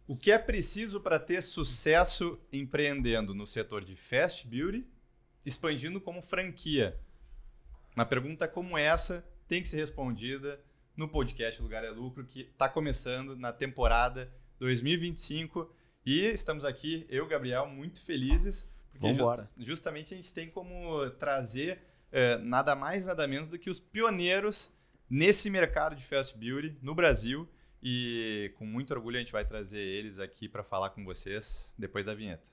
O que é preciso para ter sucesso empreendendo no setor de Fast Beauty, expandindo como franquia? Uma pergunta como essa tem que ser respondida no podcast Lugar é Lucro, que está começando na temporada 2025. E estamos aqui, eu e o Gabriel, muito felizes, porque justamente a gente tem como trazer nada mais, nada menos do que os pioneiros nesse mercado de Fast Beauty no Brasil. E com muito orgulho a gente vai trazer eles aqui para falar com vocês depois da vinheta.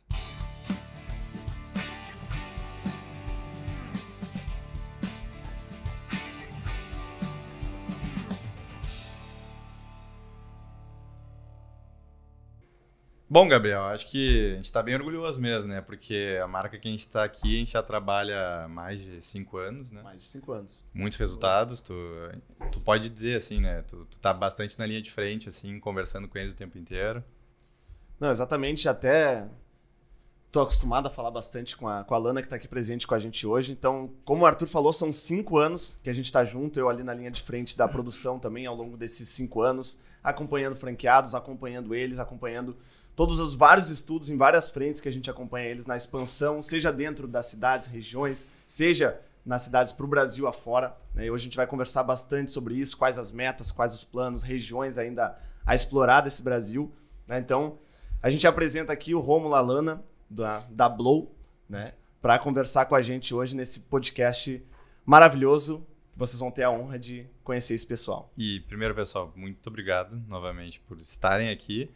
Bom, Gabriel, acho que a gente está bem orgulhoso mesmo, né? Porque a marca que a gente está aqui, a gente já trabalha há mais de 5 anos, né? Mais de 5 anos. Muitos resultados. Tu pode dizer, assim, né? Tu tá bastante na linha de frente, assim, conversando com eles o tempo inteiro. Não, exatamente. Até tô acostumado a falar bastante com a Lana, que está aqui presente com a gente hoje. Então, como o Arthur falou, são 5 anos que a gente está junto. Eu ali na linha de frente da produção também, ao longo desses 5 anos, acompanhando franqueados, acompanhando eles, acompanhando todos os vários estudos em várias frentes que a gente acompanha eles na expansão, seja dentro das cidades, regiões, seja nas cidades para o Brasil afora. Né? Hoje a gente vai conversar bastante sobre isso, quais as metas, quais os planos, regiões ainda a explorar desse Brasil. Né? Então, a gente apresenta aqui o Rômulo Alana, da Blow, né? Para conversar com a gente hoje nesse podcast maravilhoso. Vocês vão ter a honra de conhecer esse pessoal. E primeiro, pessoal, muito obrigado novamente por estarem aqui.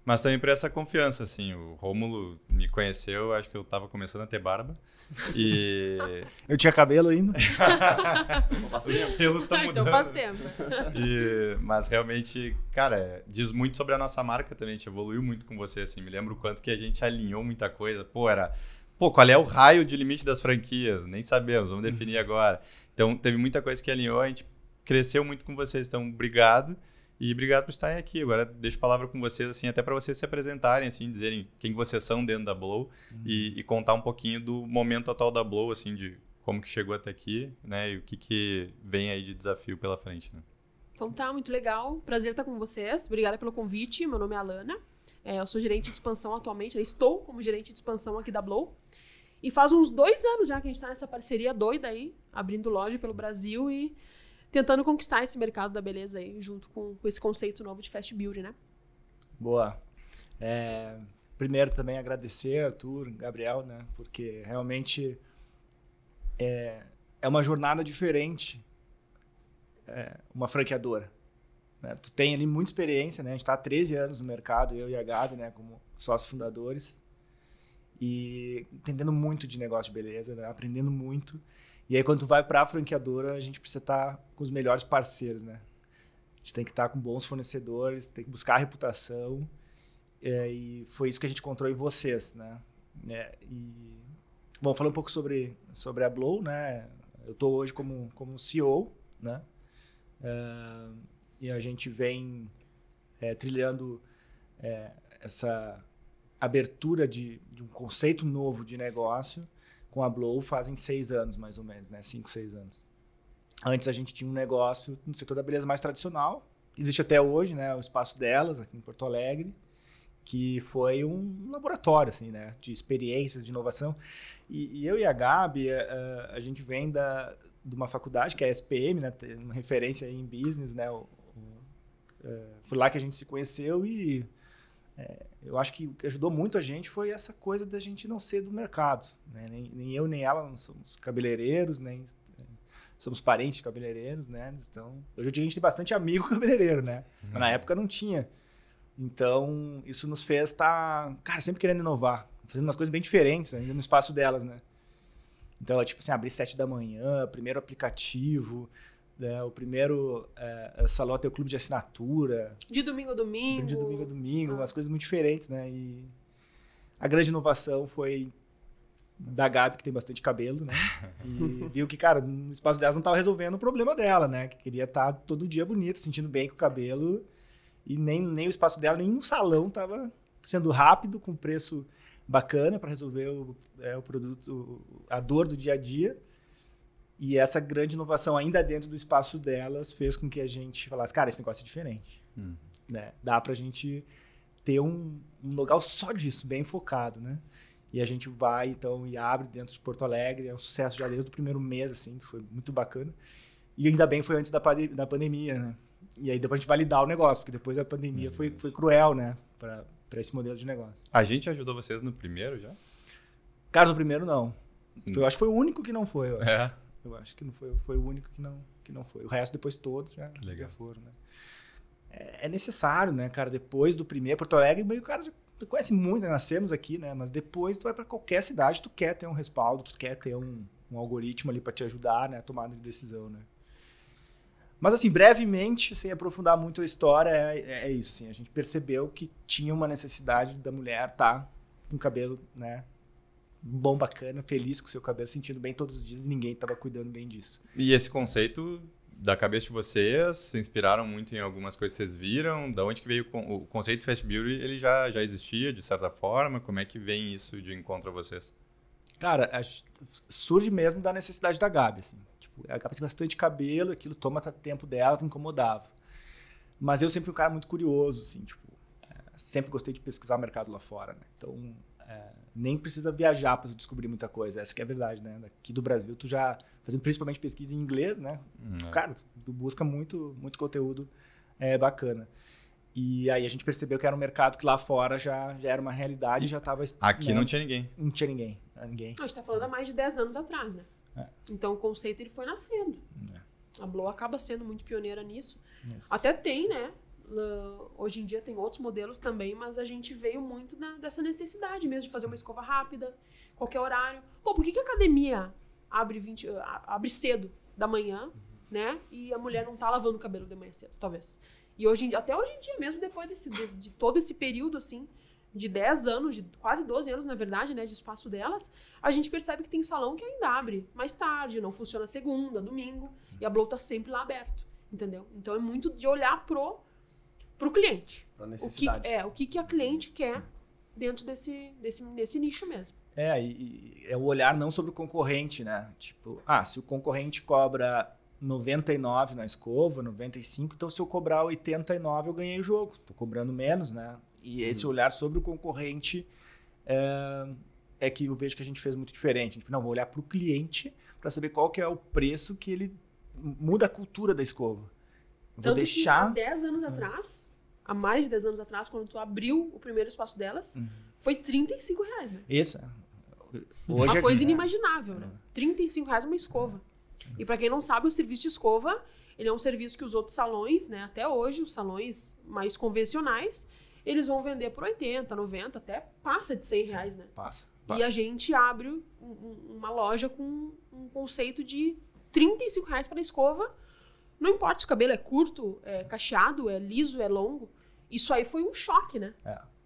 Mas também por essa confiança, assim, o Rômulo me conheceu, acho que eu tava começando a ter barba, e... Eu tinha cabelo ainda. Os pelos estão mudando. Então faz tempo. Mas realmente, cara, diz muito sobre a nossa marca também, a gente evoluiu muito com você, assim, me lembro o quanto que a gente alinhou muita coisa, qual é o raio de limite das franquias? Nem sabemos, vamos definir agora. Então, teve muita coisa que alinhou, a gente cresceu muito com vocês, então, obrigado. E obrigado por estarem aqui. Agora deixo a palavra com vocês, assim, até para vocês se apresentarem, assim, dizerem quem vocês são dentro da Blow e contar um pouquinho do momento atual da Blow, assim, de como que chegou até aqui, né, e o que vem aí de desafio pela frente, né? Então tá, muito legal. Prazer estar com vocês. Obrigada pelo convite. Meu nome é Alana. Eu sou gerente de expansão atualmente. Eu estou como gerente de expansão aqui da Blow. E faz uns 2 anos já que a gente está nessa parceria doida aí, abrindo loja pelo Brasil e tentando conquistar esse mercado da beleza aí, junto com esse conceito novo de Fast Beauty, né? Boa. Primeiro também agradecer, Arthur, Gabriel, né? Porque realmente é uma jornada diferente, uma franqueadora. Né? Tu tem ali muita experiência, né? A gente está há 13 anos no mercado, eu e a Gabi, né? Como sócios fundadores. E entendendo muito de negócio de beleza, né? Aprendendo muito. E aí, quando tu vai para a franqueadora, a gente precisa estar com os melhores parceiros, né? A gente tem que estar com bons fornecedores, tem que buscar a reputação. E foi isso que a gente encontrou em vocês, né? Bom, falando um pouco sobre a Blow, né? Eu estou hoje como CEO, né? E a gente vem trilhando essa abertura de um conceito novo de negócio com a Blow fazem 6 anos, mais ou menos, né? 5, 6 anos. Antes a gente tinha um negócio no setor da beleza mais tradicional, existe até hoje, né? O Espaço Delas, aqui em Porto Alegre, que foi um laboratório, assim, né? De experiências, de inovação. E eu e a Gabi, a gente vem de uma faculdade, que é a SPM, né? Tem uma referência em business, né? Foi lá que a gente se conheceu e... eu acho que o que ajudou muito a gente foi essa coisa da gente não ser do mercado. Né? Nem eu nem ela não somos cabeleireiros, nem somos parentes de cabeleireiros, né? Então, hoje em dia a gente tem bastante amigo cabeleireiro, né? Mas na época não tinha. Então, isso nos fez estar, cara, sempre querendo inovar, fazendo umas coisas bem diferentes ainda no espaço delas, né? Então, tipo assim, abrir 7 da manhã, primeiro aplicativo, né? O primeiro salão a ter o clube de assinatura. De domingo a domingo. De domingo a domingo, umas coisas muito diferentes, né? E a grande inovação foi da Gabi, que tem bastante cabelo, né? E viu que, cara, no espaço delas não estava resolvendo o problema dela, né? Que queria estar todo dia bonita, sentindo bem com o cabelo. E nem o espaço dela, nem o salão estava sendo rápido, com preço bacana para resolver o produto, a dor do dia a dia. E essa grande inovação ainda dentro do espaço delas fez com que a gente falasse, cara, esse negócio é diferente. Né? Dá pra gente ter um local só disso, bem focado, né? E a gente vai, então, e abre dentro de Porto Alegre. É um sucesso já desde o primeiro mês, assim, que foi muito bacana. E ainda bem foi antes da pandemia, né? E aí depois a gente validar o negócio, porque depois a pandemia foi cruel, né? Para esse modelo de negócio. A gente ajudou vocês no primeiro já? Cara, no primeiro não. Eu acho que foi o único que não foi, eu acho. É. Eu acho que não foi o único que não foi. O resto depois todos já foram, né? É necessário, né, cara? Depois do primeiro, Porto Alegre, meio cara já conhece muito, né? Nascemos aqui, né? Mas depois tu vai para qualquer cidade, tu quer ter um respaldo, tu quer ter um algoritmo ali para te ajudar, né? A tomada de decisão, né? Mas assim, brevemente, sem aprofundar muito a história, é isso, assim. A gente percebeu que tinha uma necessidade da mulher estar com o cabelo, né? Bom, bacana, feliz com o seu cabelo, sentindo bem todos os dias, e ninguém estava cuidando bem disso. E esse conceito da cabeça de vocês se inspiraram muito em algumas coisas que vocês viram? Da onde que veio o conceito Fast Beauty? Ele já existia de certa forma? Como é que vem isso de encontro a vocês? Cara, surge mesmo da necessidade da Gabi, assim. Tipo, a Gabi tem bastante cabelo, aquilo toma tempo dela, te incomodava. Mas eu sempre fui um cara muito curioso, assim, tipo, sempre gostei de pesquisar o mercado lá fora, né? Então, nem precisa viajar para descobrir muita coisa. Essa que é a verdade, né? Daqui do Brasil, tu já fazendo principalmente pesquisa em inglês, né? Cara, tu busca muito conteúdo bacana. E aí a gente percebeu que era um mercado que lá fora já era uma realidade, já estava... Aqui, né? Não tinha ninguém. Não tinha ninguém. A gente está falando há mais de 10 anos atrás, né? Então o conceito ele foi nascendo. A Blow acaba sendo muito pioneira nisso. Até tem, né? Hoje em dia tem outros modelos também, mas a gente veio muito dessa necessidade mesmo de fazer uma escova rápida, qualquer horário. Pô, por que a academia abre cedo da manhã, né? E a mulher não tá lavando o cabelo de manhã cedo, talvez. E até hoje em dia mesmo, depois de todo esse período, assim, de 10 anos, de quase 12 anos, na verdade, né, de espaço delas, a gente percebe que tem salão que ainda abre mais tarde, não funciona segunda, domingo, e a Blow tá sempre lá aberto, entendeu? Então é muito de olhar pro cliente. Pra necessidade. O que a cliente quer dentro desse nicho mesmo. E é o olhar não sobre o concorrente, né? Tipo, se o concorrente cobra 99 na escova, 95, então se eu cobrar 89 eu ganhei o jogo. Tô cobrando menos, né? E esse olhar sobre o concorrente é que eu vejo que a gente fez muito diferente. A gente vou olhar para o cliente para saber qual que é o preço que ele muda a cultura da escova. Tanto que há 10 anos atrás, há mais de 10 anos atrás, quando tu abriu o primeiro espaço delas, foi R$35, né? Isso. Hoje uma coisa inimaginável, né? R$35 uma escova. E para quem não sabe, o serviço de escova, ele é um serviço que os outros salões, né, até hoje, os salões mais convencionais, eles vão vender por 80, 90, até passa de R$100, né? Passa. E a gente abre uma loja com um conceito de R$35 para escova. Não importa se o cabelo é curto, é cacheado, é liso, é longo. Isso aí foi um choque, né?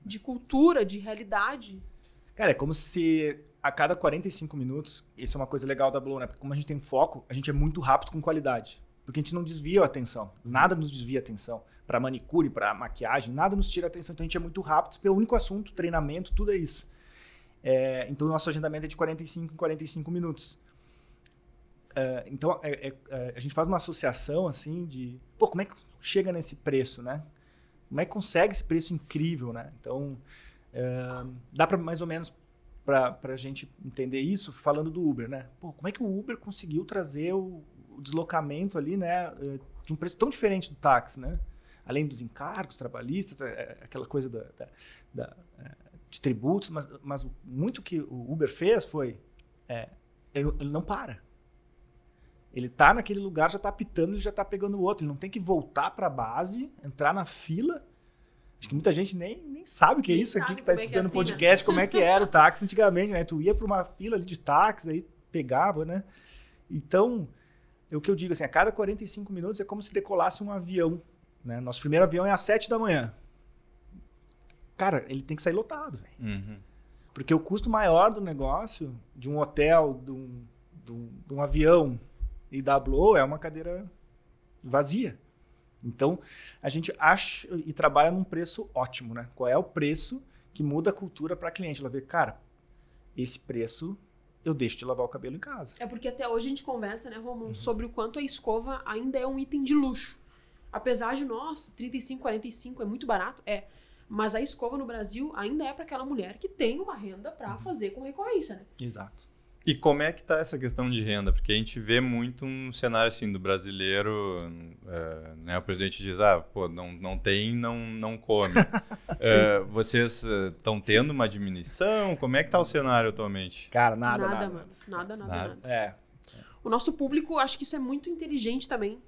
De cultura, de realidade. Cara, é como se a cada 45 minutos, isso é uma coisa legal da Blow, né? Porque como a gente tem foco, a gente é muito rápido com qualidade. Porque a gente não desvia a atenção. Nada nos desvia a atenção. Para manicure, para maquiagem, nada nos tira a atenção. Então a gente é muito rápido, porque é o único assunto, treinamento, tudo é isso. Então o nosso agendamento é de 45 em 45 minutos. Então a gente faz uma associação assim de... Pô, como é que chega nesse preço, né? Como é que consegue esse preço incrível, né? Então dá para mais ou menos para a gente entender isso falando do Uber, né? Pô, como é que o Uber conseguiu trazer o deslocamento ali, né? De um preço tão diferente do táxi, né? Além dos encargos trabalhistas, aquela coisa de tributos, mas muito que o Uber fez foi ele não para. Ele tá naquele lugar, já tá apitando, ele já tá pegando o outro. Ele não tem que voltar para a base, entrar na fila. Acho que muita gente nem sabe o que é isso aqui, que tá escutando podcast, como é que era o táxi antigamente, né? Tu ia para uma fila ali de táxi, aí pegava, né? Então, o que eu digo assim, a cada 45 minutos é como se decolasse um avião, né? Nosso primeiro avião é às 7 da manhã. Cara, ele tem que sair lotado, velho. Porque o custo maior do negócio, de um hotel, de um avião e da Blow, é uma cadeira vazia. Então, a gente acha e trabalha num preço ótimo, né? Qual é o preço que muda a cultura para a cliente? Ela vê, cara, esse preço eu deixo de lavar o cabelo em casa. É porque até hoje a gente conversa, né, Romulo, sobre o quanto a escova ainda é um item de luxo. Apesar de, nossa, 35, 45 é muito barato, Mas a escova no Brasil ainda é para aquela mulher que tem uma renda para fazer com recorrência, né? Exato. E como é que tá essa questão de renda? Porque a gente vê muito um cenário assim do brasileiro, né? O presidente diz, pô, não tem, não come. Vocês estão tendo uma diminuição? Como é que tá o cenário atualmente? Cara, Nada, mano. Nada. O nosso público, acho que isso é muito inteligente também,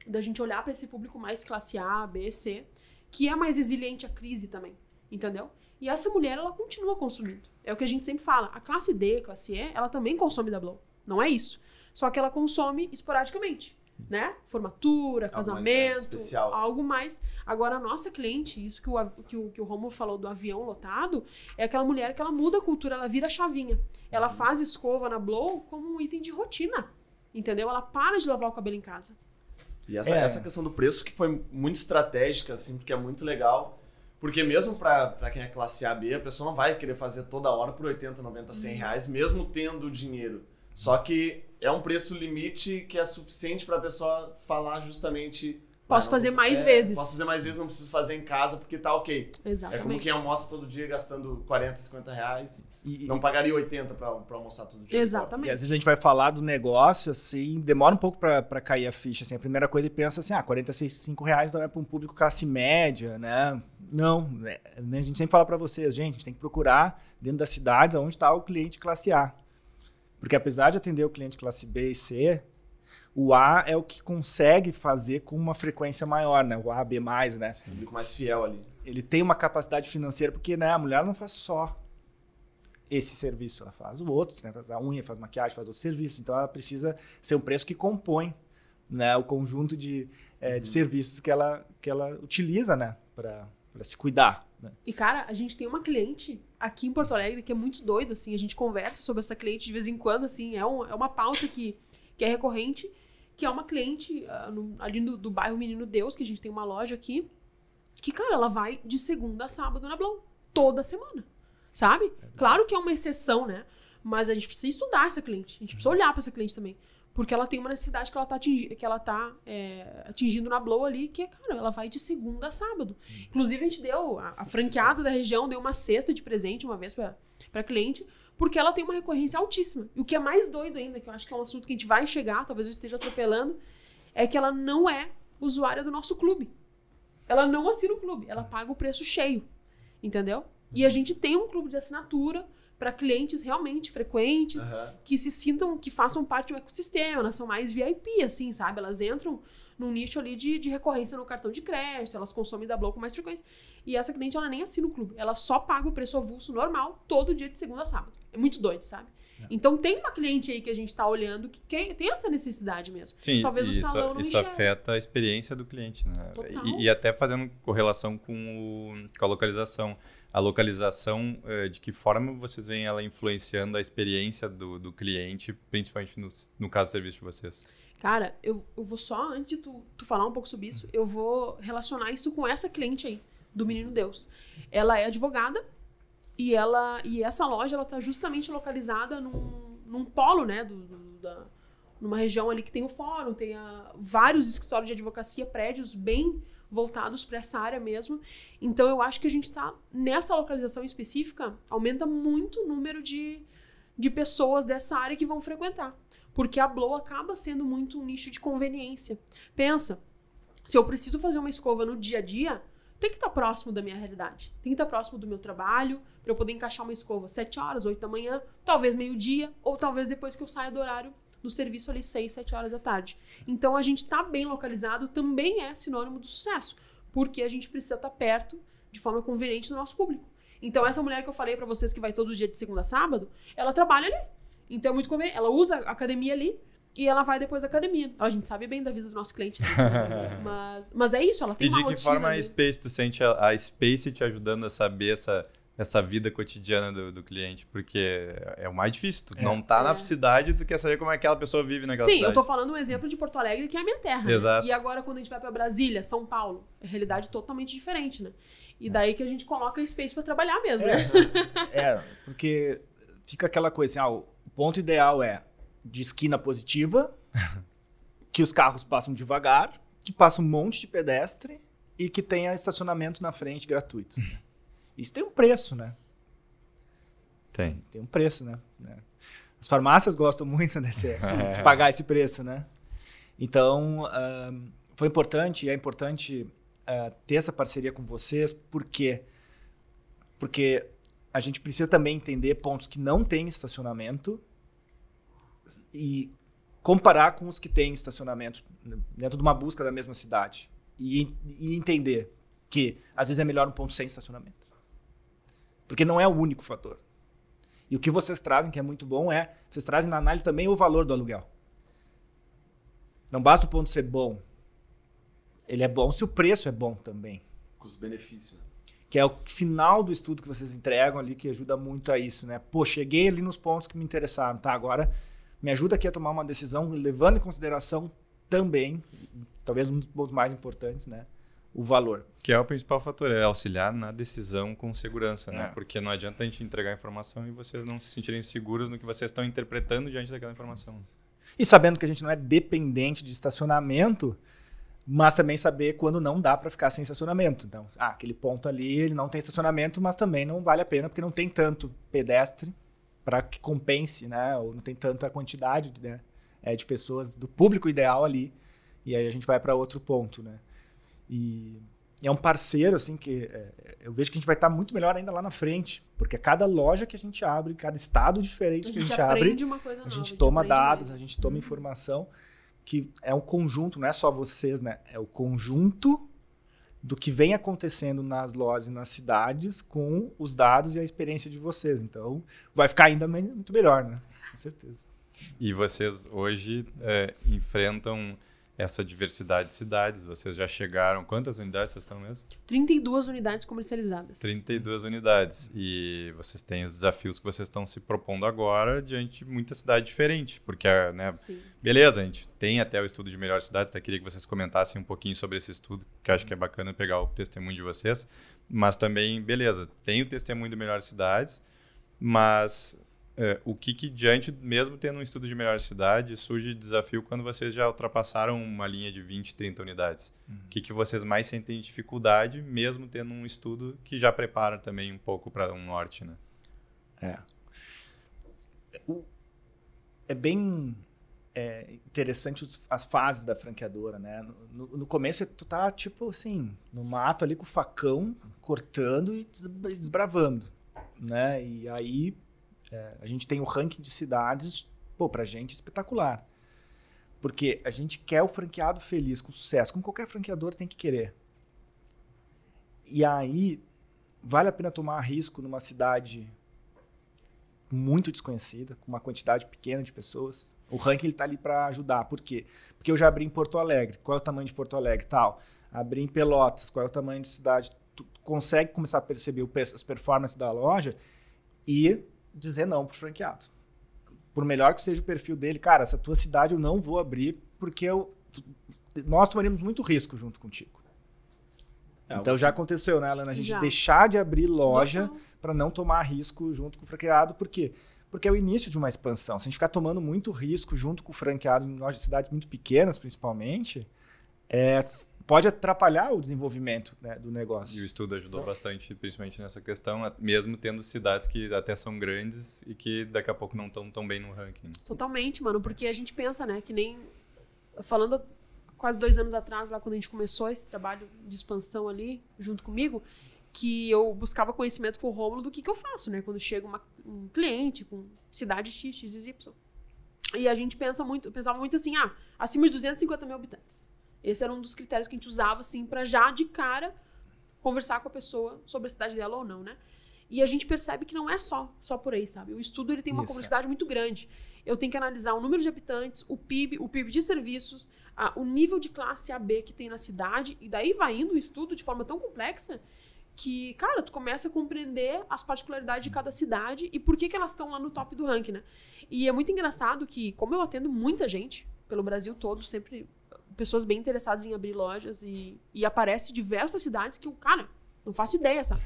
da gente olhar para esse público mais classe A, B, C, que é mais resiliente à crise também, entendeu? E essa mulher, ela continua consumindo. É o que a gente sempre fala. A classe D, classe E, ela também consome da Blow. Não é isso. Só que ela consome esporadicamente, né? Formatura, casamento, especial, algo mais. Agora, a nossa cliente, isso que o Romulo falou do avião lotado, é aquela mulher que ela muda a cultura, ela vira a chavinha. Ela faz escova na Blow como um item de rotina, entendeu? Ela para de lavar o cabelo em casa. E essa questão do preço que foi muito estratégica, assim, porque é muito legal. Porque mesmo para quem é classe A, B, a pessoa não vai querer fazer toda hora por 80, 90, 100 reais, mesmo tendo dinheiro. Só que é um preço limite que é suficiente para a pessoa falar justamente... Posso fazer mais vezes. Posso fazer mais vezes, não preciso fazer em casa porque tá ok. Exatamente. É como quem almoça todo dia gastando 40, 50 reais. Não pagaria 80 para almoçar todo dia. Exatamente. E às vezes a gente vai falar do negócio, assim, demora um pouco para cair a ficha. Assim, a primeira coisa é pensa assim, 45 reais não é para um público classe média, né? Não, a gente sempre fala para vocês, gente, a gente tem que procurar dentro das cidades onde está o cliente classe A. Porque apesar de atender o cliente classe B e C, o A é o que consegue fazer com uma frequência maior, né? O A, B+, né? O público mais fiel ali. Ele tem uma capacidade financeira, porque, né, a mulher não faz só esse serviço, ela faz o outro, né? Faz a unha, faz maquiagem, faz outro serviço. Então, ela precisa ser um preço que compõe, né, o conjunto de serviços que ela utiliza, né, para se cuidar. Né? E, cara, a gente tem uma cliente aqui em Porto Alegre que é muito doido, assim, a gente conversa sobre essa cliente de vez em quando, assim, é uma pauta que é recorrente, que é uma cliente ali do bairro Menino Deus, que a gente tem uma loja aqui, que, cara, ela vai de segunda a sábado na Blow, toda semana, sabe? Claro que é uma exceção, né? Mas a gente precisa estudar essa cliente, a gente precisa olhar pra essa cliente também, porque ela tem uma necessidade que ela tá atingindo na Blow ali, que é, cara, ela vai de segunda a sábado. Inclusive, a gente deu, a franqueada da região deu uma cesta de presente uma vez pra cliente, porque ela tem uma recorrência altíssima. E o que é mais doido ainda, que eu acho que é um assunto que a gente vai chegar, talvez eu esteja atropelando, é que ela não é usuária do nosso clube. Ela não assina o clube, ela paga o preço cheio, entendeu? E a gente tem um clube de assinatura para clientes realmente frequentes, que se sintam, que façam parte do ecossistema, elas são mais VIP, assim, sabe? Elas entram num nicho ali de recorrência no cartão de crédito, elas consomem da Blow com mais frequência. E essa cliente, ela nem assina o clube, ela só paga o preço avulso normal, todo dia de segunda a sábado. É muito doido, sabe? Então tem uma cliente aí que a gente tá olhando que tem essa necessidade mesmo. Sim, talvez o salão não isso afeta a experiência do cliente, né? Total. E até fazendo correlação com a localização. A localização, de que forma vocês veem ela influenciando a experiência do cliente, principalmente no caso do serviço de vocês? Cara, eu vou só, antes de tu falar um pouco sobre isso, eu vou relacionar isso com essa cliente aí, do Menino Deus. Ela é advogada e essa loja, ela tá justamente localizada num polo, né, numa região ali que tem o fórum, tem vários escritórios de advocacia, prédios bem voltados para essa área mesmo. Então, eu acho que a gente está nessa localização específica, aumenta muito o número de pessoas dessa área que vão frequentar. Porque a Blow acaba sendo muito um nicho de conveniência. Pensa, se eu preciso fazer uma escova no dia a dia, tem que estar próximo da minha realidade. Tem que estar próximo do meu trabalho, para eu poder encaixar uma escova 7 horas, 8 da manhã, talvez meio-dia, ou talvez depois que eu saia do horário do serviço ali 6, 7 horas da tarde. Então, a gente tá bem localizado também é sinônimo do sucesso, porque a gente precisa estar perto de forma conveniente do nosso público. Então, essa mulher que eu falei pra vocês que vai todo dia de segunda a sábado, ela trabalha ali. Então, é muito conveniente. Ela usa a academia ali e ela vai depois da academia. A gente sabe bem da vida do nosso cliente, né? mas é isso, ela tem uma rotina. E de que forma ali. A Space, tu sente a Space te ajudando a saber essa vida cotidiana do cliente, porque é o mais difícil. Tu não tá na cidade, tu quer saber como é que aquela pessoa vive naquela cidade. Sim, eu tô falando um exemplo de Porto Alegre, que é a minha terra. Exato. Né? E agora, quando a gente vai pra Brasília, São Paulo, é realidade totalmente diferente, né? E daí que a gente coloca a Space pra trabalhar mesmo, né? Porque fica aquela coisa assim, o ponto ideal é de esquina positiva, que os carros passam devagar, que passa um monte de pedestre e que tenha estacionamento na frente gratuito. Isso tem um preço, né? Tem. Tem um preço, né? As farmácias gostam muito de pagar esse preço, né? Então, foi importante, e é importante ter essa parceria com vocês, porque a gente precisa também entender pontos que não têm estacionamento e comparar com os que têm estacionamento dentro de uma busca da mesma cidade. E entender que, às vezes, é melhor um ponto sem estacionamento. Porque não é o único fator. E o que vocês trazem, que é muito bom, vocês trazem na análise também o valor do aluguel. Não basta o ponto ser bom. Ele é bom se o preço é bom também. Custo-benefício. Que é o final do estudo que vocês entregam ali, que ajuda muito a isso, né? Pô, cheguei ali nos pontos que me interessaram, tá? Agora me ajuda aqui a tomar uma decisão, levando em consideração também, talvez um dos pontos mais importantes, né? O valor. Que é o principal fator, é auxiliar na decisão com segurança, né? Porque não adianta a gente entregar informação e vocês não se sentirem seguros no que vocês estão interpretando diante daquela informação. E sabendo que a gente não é dependente de estacionamento, mas também saber quando não dá para ficar sem estacionamento. Então, aquele ponto ali, ele não tem estacionamento, mas também não vale a pena, porque não tem tanto pedestre para que compense, né? Ou não tem tanta quantidade, né? De pessoas, do público ideal ali. E aí a gente vai para outro ponto, né? E é um parceiro, assim, que eu vejo que a gente vai estar muito melhor ainda lá na frente, porque cada loja que a gente abre, cada estado diferente que a gente abre, uma coisa nova, a gente toma dados, mais. a gente toma informação, que é um conjunto, não é só vocês, né? É o conjunto do que vem acontecendo nas lojas e nas cidades com os dados e a experiência de vocês. Então, vai ficar ainda muito melhor, né? Com certeza. E vocês hoje enfrentam essa diversidade de cidades. Vocês já chegaram... Quantas unidades vocês estão mesmo? 32 unidades comercializadas. 32 unidades. E vocês têm os desafios que vocês estão se propondo agora diante de muita cidade diferente. Porque, né, beleza, a gente tem até o estudo de melhores cidades. Até queria que vocês comentassem um pouquinho sobre esse estudo, que eu acho que é bacana pegar o testemunho de vocês. Mas também, beleza, tem o testemunho de melhores cidades, mas... o que diante, mesmo tendo um estudo de melhor cidade, surge desafio quando vocês já ultrapassaram uma linha de 20, 30 unidades? O que vocês mais sentem dificuldade, mesmo tendo um estudo que já prepara também um pouco para um norte, né? É bem interessante as fases da franqueadora, né? No começo, tu tá, tipo assim, no mato ali com o facão, cortando e desbravando, né? E aí... a gente tem o ranking de cidades, pra gente espetacular. Porque a gente quer o franqueado feliz, com sucesso, como qualquer franqueador tem que querer. E aí, vale a pena tomar risco numa cidade muito desconhecida, com uma quantidade pequena de pessoas. O ranking está ali para ajudar. Por quê? Porque eu já abri em Porto Alegre. Qual é o tamanho de Porto Alegre? Tal. Abri em Pelotas. Qual é o tamanho de cidade? Tu consegue começar a perceber as performances da loja e dizer não pro franqueado. Por melhor que seja o perfil dele, cara, essa tua cidade eu não vou abrir porque nós tomaríamos muito risco junto contigo. Então já aconteceu, né, Alana? A gente deixar de abrir loja para não tomar risco junto com o franqueado. Por quê? Porque é o início de uma expansão. Se a gente ficar tomando muito risco junto com o franqueado em lojas de cidades muito pequenas, principalmente, pode atrapalhar o desenvolvimento, né, do negócio. E o estudo ajudou bastante, principalmente nessa questão, mesmo tendo cidades que até são grandes e que daqui a pouco não estão tão bem no ranking. Totalmente, mano, porque a gente pensa, né, que nem... Falando quase 2 anos atrás, lá quando a gente começou esse trabalho de expansão ali, junto comigo, que eu buscava conhecimento com o Rômulo do que eu faço, né, quando chega um cliente com cidade X, X e Y. E a gente pensava muito assim, acima de 250 mil habitantes. Esse era um dos critérios que a gente usava, assim, para já de cara conversar com a pessoa sobre a cidade dela ou não, né? E a gente percebe que não é só por aí, sabe? O estudo, ele tem uma complexidade muito grande. Eu tenho que analisar o número de habitantes, o PIB de serviços, o nível de classe AB que tem na cidade, e daí vai indo o estudo de forma tão complexa que, cara, tu começa a compreender as particularidades de cada cidade e por que elas estão lá no top do ranking, né? E é muito engraçado que, como eu atendo muita gente pelo Brasil todo, sempre... pessoas bem interessadas em abrir lojas e aparece diversas cidades que eu, cara, não faço ideia, sabe?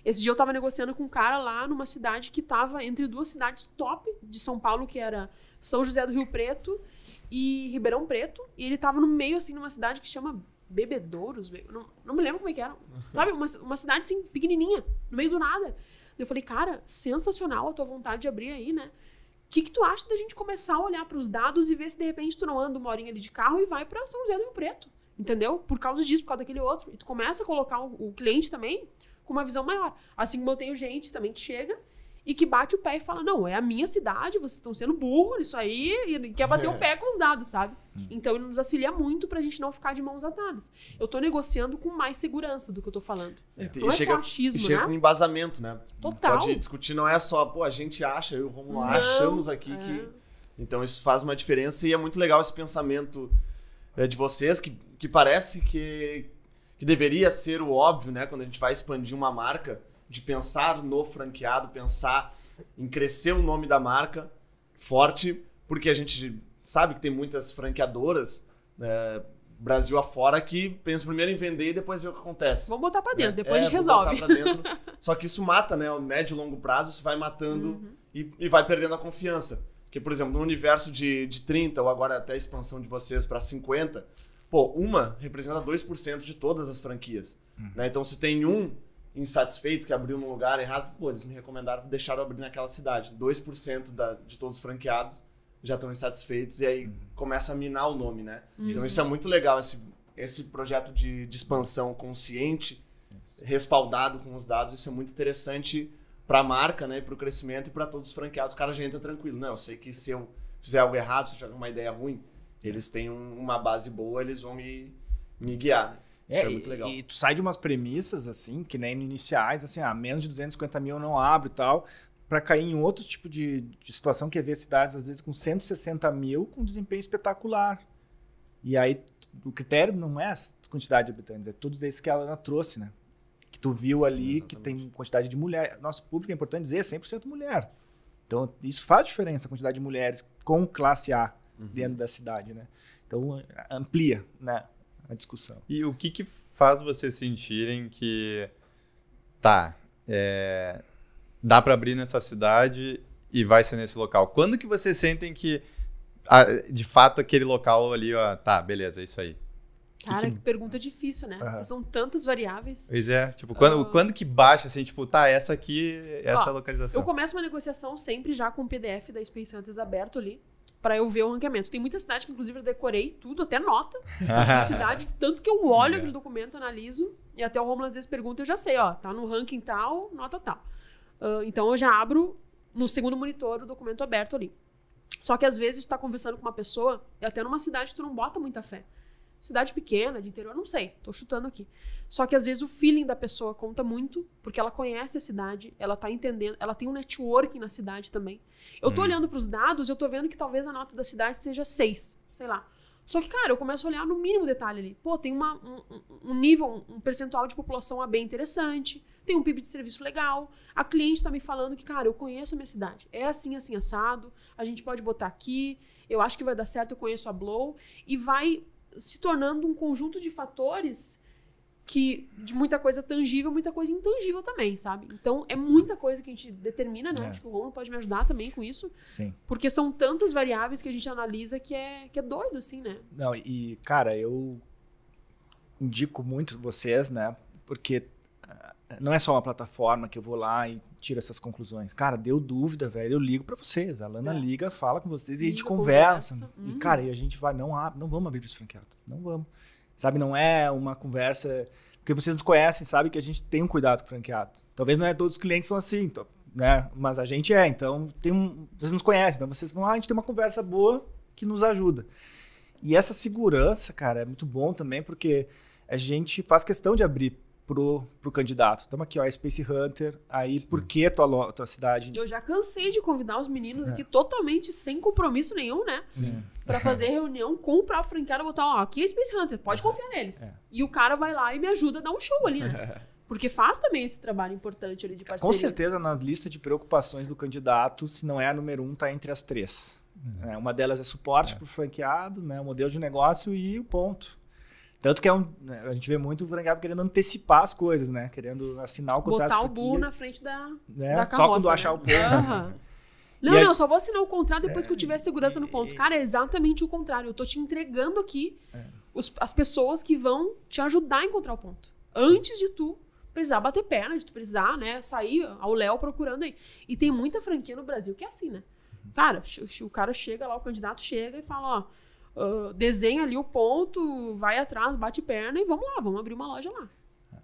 Esse dia eu tava negociando com um cara lá numa cidade que tava entre 2 cidades top de São Paulo, que era São José do Rio Preto e Ribeirão Preto, e ele tava no meio, assim, numa cidade que chama Bebedouros, não me lembro como é que era. Sabe, uma cidade assim, pequenininha, no meio do nada. Eu falei, cara, sensacional a tua vontade de abrir aí, né? O que tu acha da gente começar a olhar pros dados e ver se de repente tu não anda uma horinha ali de carro e vai pra São José do Rio Preto, entendeu? Por causa disso, por causa daquele outro. E tu começa a colocar o cliente também com uma visão maior. Assim como eu tenho gente também que chega e que bate o pé e fala, não, é a minha cidade, vocês estão sendo burro nisso aí, e quer bater o pé com os dados, sabe? Então, ele nos auxilia muito pra gente não ficar de mãos atadas. Eu tô negociando com mais segurança do que eu tô falando. Não é só achismo, chega né? com embasamento, né? Total. Pode discutir, não é só, pô, a gente acha, eu e o Romulo achamos aqui que... Então, isso faz uma diferença e é muito legal esse pensamento de vocês, que parece que deveria ser o óbvio, né? Quando a gente vai expandir uma marca, de pensar no franqueado, pensar em crescer o nome da marca forte, porque a gente sabe que tem muitas franqueadoras Brasil afora que pensam primeiro em vender e depois ver o que acontece. Vamos botar pra dentro, depois a gente resolve. Botar pra dentro. Só que isso mata, né? O médio e longo prazo, isso vai matando e vai perdendo a confiança. Porque, por exemplo, no universo de 30, ou agora até a expansão de vocês para 50, pô, uma representa 2% de todas as franquias. Né? Então, se tem um insatisfeito que abriu num lugar errado, pô, eles me recomendaram, deixaram abrir naquela cidade. 2% de todos os franqueados já estão insatisfeitos e aí começa a minar o nome, né? Então isso é muito legal, esse projeto de expansão consciente, respaldado com os dados, isso é muito interessante para a marca, né, para o crescimento e para todos os franqueados. O cara já entra tranquilo. Não, eu sei que se eu fizer algo errado, se eu jogar uma ideia ruim, eles têm uma base boa, eles vão me guiar, né? Isso é muito legal. E tu sai de umas premissas, assim, que nem no iniciais, assim, menos de 250 mil eu não abro e tal, para cair em outro tipo de situação que é ver cidades, às vezes, com 160 mil com desempenho espetacular. E aí, o critério não é a quantidade de habitantes, é todos esses que a Alana trouxe, né? Que tu viu ali, que tem quantidade de mulher. Nosso público, é importante dizer, é 100% mulher. Então, isso faz diferença, a quantidade de mulheres com classe A dentro da cidade, né? Então, amplia, né, a discussão. E o que faz vocês sentirem que dá para abrir nessa cidade e vai ser nesse local? Quando que vocês sentem que de fato aquele local ali, beleza, é isso aí? Cara, que pergunta difícil, né? Porque são tantas variáveis. Pois é, tipo, quando que baixa assim, tipo, essa aqui, essa é a localização? Eu começo uma negociação sempre já com o PDF da Space Hunters aberto ali, pra eu ver o ranqueamento. Tem muita cidade que, inclusive, eu decorei tudo, até nota. Cidade, tanto que eu olho aquele documento, analiso, e até o Romulo às vezes pergunta, eu já sei, tá no ranking tal, nota tal. Então, eu já abro no segundo monitor o documento aberto ali. Só que, às vezes, tu tá conversando com uma pessoa, e até numa cidade tu não bota muita fé. Cidade pequena, de interior, não sei, tô chutando aqui. Só que às vezes o feeling da pessoa conta muito, porque ela conhece a cidade, ela tá entendendo, ela tem um networking na cidade também. Eu tô olhando pros dados, eu tô vendo que talvez a nota da cidade seja 6, sei lá. Só que, cara, eu começo a olhar no mínimo detalhe ali. Pô, tem um nível, um percentual de população bem interessante, tem um PIB de serviço legal, a cliente tá me falando que, cara, eu conheço a minha cidade, é assim, assim, assado, a gente pode botar aqui, eu acho que vai dar certo, eu conheço a Blow, e vai se tornando um conjunto de fatores de muita coisa tangível, muita coisa intangível também, sabe? Então, é muita coisa que a gente determina, né? Acho que o Romulo pode me ajudar também com isso. Sim. Porque são tantas variáveis que a gente analisa que é doido, assim, né? Não, e, cara, eu indico muito vocês, né? Porque não é só uma plataforma que eu vou lá e tiro essas conclusões. Cara, deu dúvida, velho, eu ligo pra vocês. A Lana liga, fala com vocês e a gente conversa. E, cara, e a gente vai, não vamos abrir para os franqueados. Não vamos. Sabe, não é uma conversa... Porque vocês nos conhecem, sabe que a gente tem um cuidado com o franqueado. Talvez não é todos os clientes são assim, né? Mas a gente é. Então, vocês nos conhecem. Então, vocês vão, a gente tem uma conversa boa que nos ajuda. E essa segurança, cara, é muito bom também, porque a gente faz questão de abrir pro candidato. Estamos aqui, Space Hunter. Aí, por que tua cidade? Eu já cansei de convidar os meninos aqui totalmente sem compromisso nenhum, né? Sim. Pra fazer reunião, comprar o franqueado, botar, aqui é Space Hunter, pode confiar neles. E o cara vai lá e me ajuda a dar um show ali, né? Porque faz também esse trabalho importante ali de parceria. Com certeza, nas listas de preocupações do candidato, se não é a número 1, tá entre as 3. Uma delas é suporte pro franqueado, né? O modelo de negócio e o ponto. Tanto que a gente vê muito o franqueado querendo antecipar as coisas, né? Querendo assinar o contrato. Botar o burro na frente da carroça. Só quando achar o ponto. Não, só vou assinar o contrato depois que eu tiver segurança no ponto. Cara, é exatamente o contrário. Eu tô te entregando aqui as pessoas que vão te ajudar a encontrar o ponto. Antes de tu precisar bater perna, de tu precisar, né, sair ao léu procurando aí. E tem muita franquia no Brasil que é assim, né? Cara, o cara chega lá, o candidato chega e fala, ó, desenha ali o ponto, vai atrás, bate perna e vamos lá, vamos abrir uma loja lá.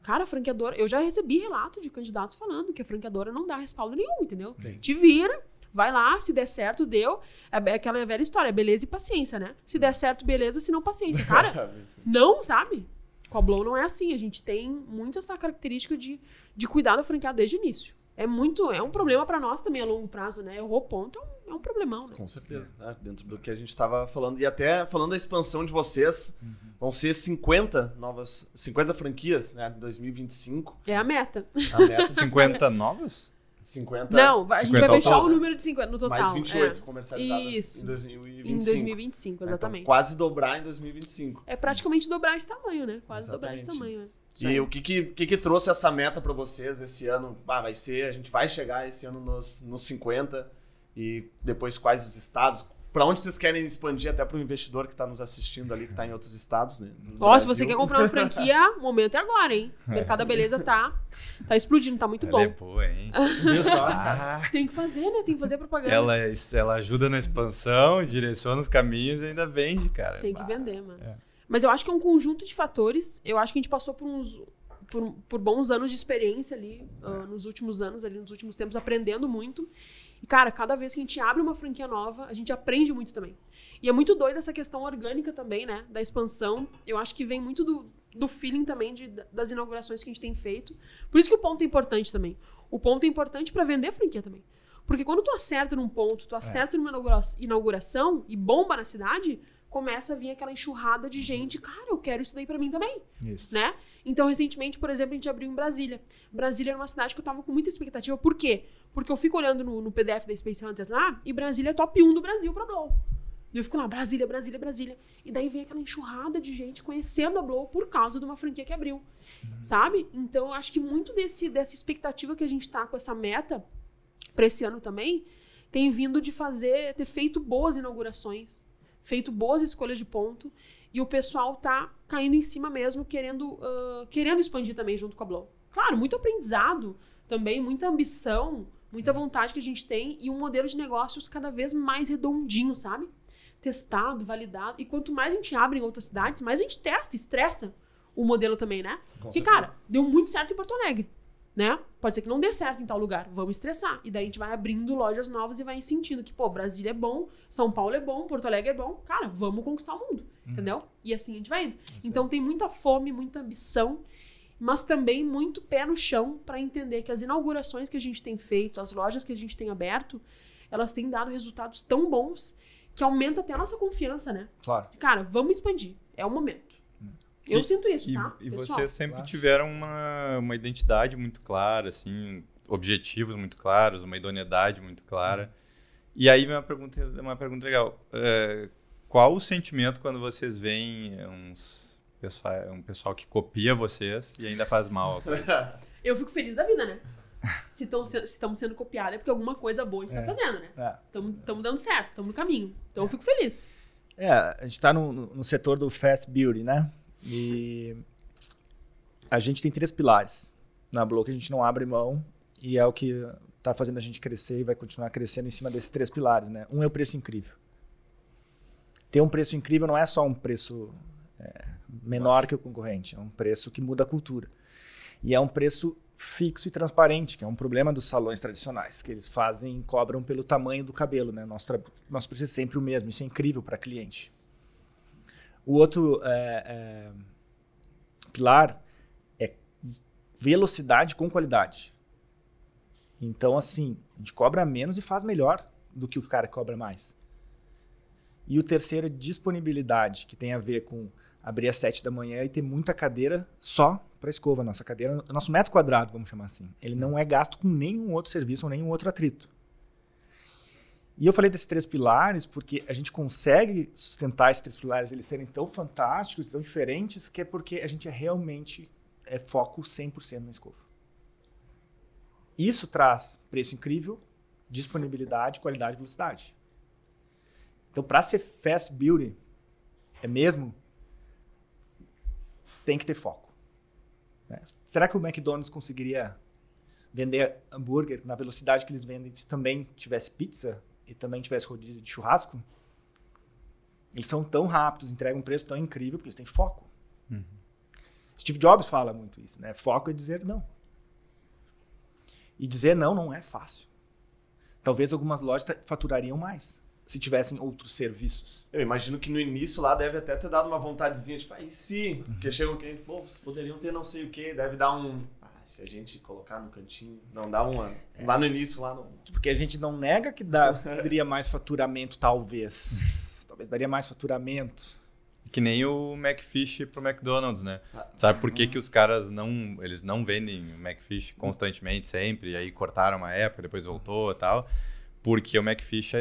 Cara, a franqueadora... Eu já recebi relato de candidatos falando que a franqueadora não dá respaldo nenhum, entendeu? Sim. Te vira, vai lá, se der certo, deu. É aquela velha história, beleza e paciência, né? Se der certo, beleza, se não, paciência. Cara, não, sabe? Com a Blow não é assim. A gente tem muito essa característica de cuidar da franqueada desde o início. É um problema pra nós também a longo prazo, né? Errou ponto, é um problemão, né? Com certeza, né? Dentro do que a gente estava falando. E até falando da expansão de vocês, vão ser 50 franquias, né? Em 2025. É a meta. A meta 50 novas? 50. Não, a gente 50 vai ao fechar todo. o número de 50 no total. Mais 28 é. comercializadas Isso. em 2025. Em 2025, exatamente. Então, quase dobrar em 2025. É praticamente dobrar de tamanho, né? Quase dobrar de Exatamente. tamanho, né? E o que trouxe essa meta para vocês esse ano? A gente vai chegar esse ano nos 50 e depois quais os estados? Para onde vocês querem expandir até para o investidor que está nos assistindo ali, que está em outros estados, né? Ó, se você quer comprar uma franquia, o momento é agora, hein? O mercado da beleza tá explodindo, tá muito Ela é bom. boa, hein? Viu só? Tem que fazer, né? Tem que fazer propaganda. Ela ajuda na expansão, direciona os caminhos e ainda vende, cara. Tem que vender, mano. É. Mas eu acho que é um conjunto de fatores. Eu acho que a gente passou por bons anos de experiência ali, nos últimos anos, ali nos últimos tempos, aprendendo muito. E, cara, cada vez que a gente abre uma franquia nova, a gente aprende muito também. E é muito doido essa questão orgânica também, né? Da expansão. Eu acho que vem muito do feeling também das inaugurações que a gente tem feito. Por isso que o ponto é importante também. O ponto é importante pra vender a franquia também. Porque quando tu acerta num ponto, tu acerta numa inauguração e bomba na cidade, começa a vir aquela enxurrada de gente. Cara, eu quero isso daí pra mim também. Isso. Né? Então, recentemente, por exemplo, a gente abriu em Brasília. Brasília era uma cidade que eu tava com muita expectativa. Por quê? Porque eu fico olhando no PDF da Space Hunters lá, e Brasília é top 1 do Brasil pra Blow. E eu fico lá, Brasília, Brasília, Brasília. E daí vem aquela enxurrada de gente conhecendo a Blow por causa de uma franquia que abriu. Sabe? Então, eu acho que muito dessa expectativa que a gente tá com essa meta pra esse ano também, tem vindo de ter feito boas inaugurações, feito boas escolhas de ponto, e o pessoal tá caindo em cima mesmo, querendo expandir também junto com a Blow. Claro, muito aprendizado também, muita ambição, muita vontade que a gente tem, e um modelo de negócios cada vez mais redondinho, sabe? Testado, validado. E quanto mais a gente abre em outras cidades, mais a gente testa, estressa o modelo também, né? Porque, cara, deu muito certo em Porto Alegre, né? Pode ser que não dê certo em tal lugar. Vamos estressar. E daí a gente vai abrindo lojas novas e vai sentindo que, pô, Brasília é bom, São Paulo é bom, Porto Alegre é bom. Cara, vamos conquistar o mundo, entendeu? E assim a gente vai indo. Então tem muita fome, muita ambição, mas também muito pé no chão para entender que as inaugurações que a gente tem feito, as lojas que a gente tem aberto, elas têm dado resultados tão bons que aumenta até a nossa confiança, né? Claro. Cara, vamos expandir. É o momento. Eu sinto isso, tá? E pessoal? vocês sempre tiveram uma identidade muito clara, assim, objetivos muito claros, uma idoneidade muito clara. E aí vem uma pergunta legal. Qual o sentimento quando vocês veem um pessoal que copia vocês e ainda faz mal a coisa? Eu fico feliz da vida, né? Se estamos sendo copiados é porque alguma coisa boa a gente tá fazendo, né? Estamos dando certo, estamos no caminho. Então eu fico feliz. A gente tá no setor do Fast Beauty, né? E a gente tem 3 pilares na Blow que a gente não abre mão, e é o que tá fazendo a gente crescer e vai continuar crescendo em cima desses 3 pilares, né? Um é o preço incrível. Ter um preço incrível não é só um preço menor que o concorrente, é um preço que muda a cultura. E é um preço fixo e transparente, que é um problema dos salões tradicionais, que eles cobram pelo tamanho do cabelo, né? Nosso preço é sempre o mesmo, isso é incrível para cliente. O outro pilar é velocidade com qualidade. Então, assim, a gente cobra menos e faz melhor do que o cara que cobra mais. E o terceiro é disponibilidade, que tem a ver com abrir às 7 da manhã e ter muita cadeira só para escova. Nossa cadeira, nosso metro quadrado, vamos chamar assim, ele não é gasto com nenhum outro serviço ou nenhum outro atrito. E eu falei desses 3 pilares porque a gente consegue sustentar esses 3 pilares, eles serem tão fantásticos, tão diferentes, que é porque a gente realmente foco 100% na escova. Isso traz preço incrível, disponibilidade, qualidade e velocidade. Então, para ser Fast Beauty, mesmo, tem que ter foco. Né? Será que o McDonald's conseguiria vender hambúrguer na velocidade que eles vendem se também tivesse pizza e também tivesse rodízio de churrasco? Eles são tão rápidos, entregam um preço tão incrível porque eles têm foco. Steve Jobs fala muito isso, né? Foco é dizer não. E dizer não é fácil. Talvez algumas lojas faturariam mais se tivessem outros serviços. Eu imagino que no início lá deve até ter dado uma vontadezinha, tipo, e se? Porque chega um cliente, pô, vocês poderiam ter não sei o quê, deve dar um... se a gente colocar no cantinho, não dá uma... Lá no início, lá no... Porque a gente não nega que daria mais faturamento, talvez. Talvez daria mais faturamento. Que nem o McFish pro McDonald's, né? Sabe por que os caras eles não vendem o McFish constantemente, sempre, e aí cortaram uma época, depois voltou e tal? Porque o McFish,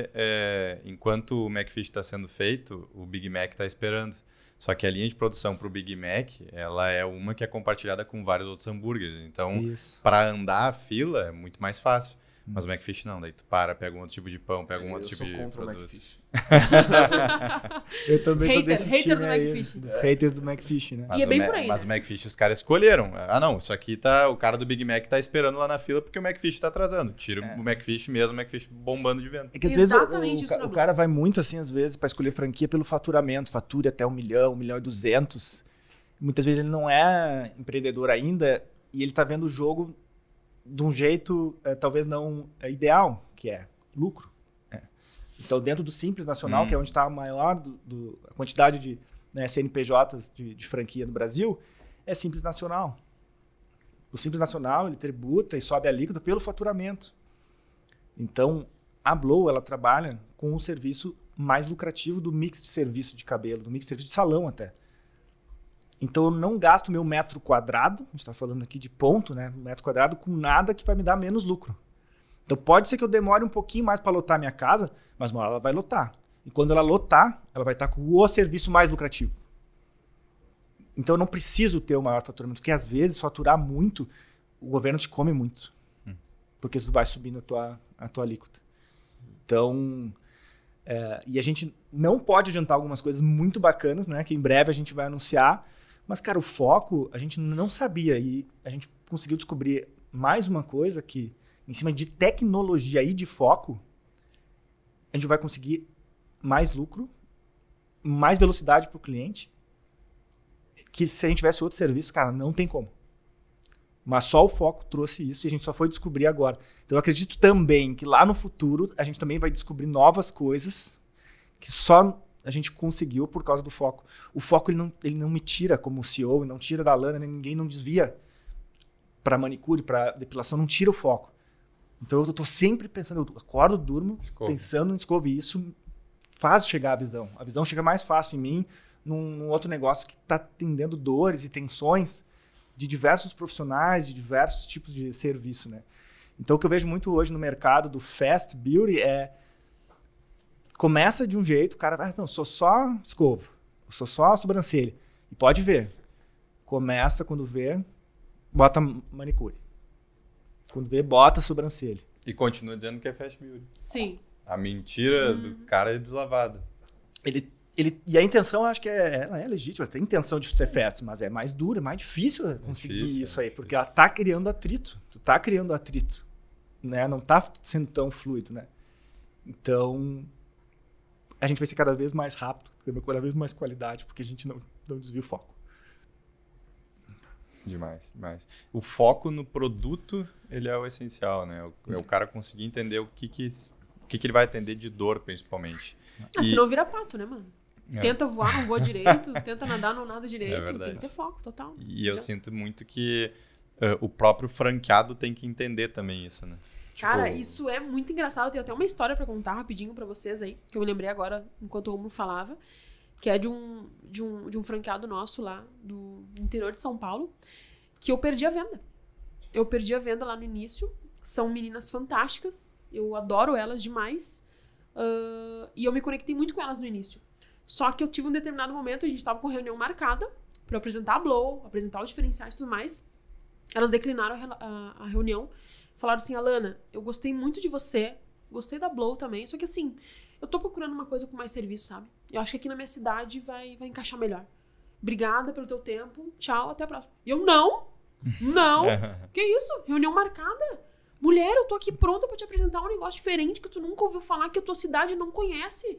enquanto o McFish está sendo feito, o Big Mac está esperando. Só que a linha de produção para o Big Mac, ela é uma que é compartilhada com vários outros hambúrgueres. Então, para andar a fila é muito mais fácil. Mas o McFish não, daí tu pega um outro tipo de pão, pega um outro tipo de produto. O McFish. Eu também sou desse hater time do aí, McFish. dos haters do McFish, né? E é bem por aí, mas né? o McFish os caras escolheram. Não, isso aqui tá... O cara do Big Mac tá esperando lá na fila porque o McFish tá atrasando. Tira o McFish mesmo, o McFish bombando de venda. É que às vezes Exatamente isso, o cara vai muito assim, às vezes, para escolher franquia pelo faturamento. Fature até 1 milhão, 1.200.000. Muitas vezes ele não é empreendedor ainda e ele tá vendo o jogo de um jeito talvez não ideal, que é lucro. Então, dentro do Simples Nacional, que é onde está a maior a quantidade de CNPJs de franquia no Brasil, é Simples Nacional. O Simples Nacional, ele tributa e sobe a alíquota pelo faturamento. Então, a Blow, ela trabalha com um serviço mais lucrativo do mix de serviço de cabelo, do mix de serviço de salão até. Então, eu não gasto meu metro quadrado, a gente está falando aqui de ponto, né? Metro quadrado com nada que vai me dar menos lucro. Então, pode ser que eu demore um pouquinho mais para lotar a minha casa, mas uma hora ela vai lotar. E quando ela lotar, ela vai estar com o serviço mais lucrativo. Então, eu não preciso ter o maior faturamento, porque às vezes, faturar muito, o governo te come muito. Porque isso vai subindo a tua alíquota. Então, e a gente não pode adiantar algumas coisas muito bacanas, né? Que em breve a gente vai anunciar. Mas, cara, o foco, a gente não sabia. E a gente conseguiu descobrir mais uma coisa que, em cima de tecnologia e de foco, a gente vai conseguir mais lucro, mais velocidade para o cliente, que se a gente tivesse outro serviço, cara, não tem como. Mas só o foco trouxe isso e a gente só foi descobrir agora. Então, eu acredito também que lá no futuro a gente também vai descobrir novas coisas que só a gente conseguiu por causa do foco. O foco ele não me tira como CEO, não tira da lana, ninguém não desvia para manicure, para depilação, não tira o foco. Então eu tô sempre pensando, eu acordo, durmo, pensando em escova, e isso faz chegar a visão. A visão chega mais fácil em mim, num outro negócio que está atendendo dores e tensões de diversos profissionais, de diversos tipos de serviço, né? Então o que eu vejo muito hoje no mercado do Fast Beauty começa de um jeito, o cara vai, não, sou só escova, sou só sobrancelha. E pode ver, começa quando vê, bota manicure. Quando vê, bota sobrancelha. E continua dizendo que é Fast Beauty. Sim. A mentira do cara é deslavada. E a intenção, eu acho que ela é legítima, tem intenção de ser fast, mas é mais dura, é mais difícil conseguir isso aí, porque ela tá criando atrito. Tu tá criando atrito, né? Não tá sendo tão fluido, né? Então, a gente vai ser cada vez mais rápido, tendo cada vez mais qualidade, porque a gente não desvia o foco. Demais, demais. O foco no produto, ele é o essencial, né? É o cara conseguir entender o que ele vai atender de dor, principalmente. Senão vira pato, né, mano? Tenta voar, não voa direito. Tenta nadar, não nada direito. Tem que ter foco, total. E eu sinto muito que o próprio franqueado tem que entender também isso, né? Cara, isso é muito engraçado. Eu tenho até uma história pra contar rapidinho pra vocês aí, que eu me lembrei agora, enquanto o Romulo falava, que é de um franqueado nosso lá, do interior de São Paulo, que eu perdi a venda. Eu perdi a venda lá no início. São meninas fantásticas. Eu adoro elas demais. E eu me conectei muito com elas no início. Só que eu tive um determinado momento, a gente estava com reunião marcada para apresentar a Blow, apresentar os diferenciais e tudo mais. Elas declinaram a reunião. Falaram assim, Alana, eu gostei muito de você, gostei da Blow também, só que assim, eu tô procurando uma coisa com mais serviço, sabe? Eu acho que aqui na minha cidade vai encaixar melhor. obrigada pelo teu tempo, tchau, até a próxima. E eu, não, que isso? Reunião marcada? Mulher, eu tô aqui pronta pra te apresentar um negócio diferente que tu nunca ouviu falar, que a tua cidade não conhece.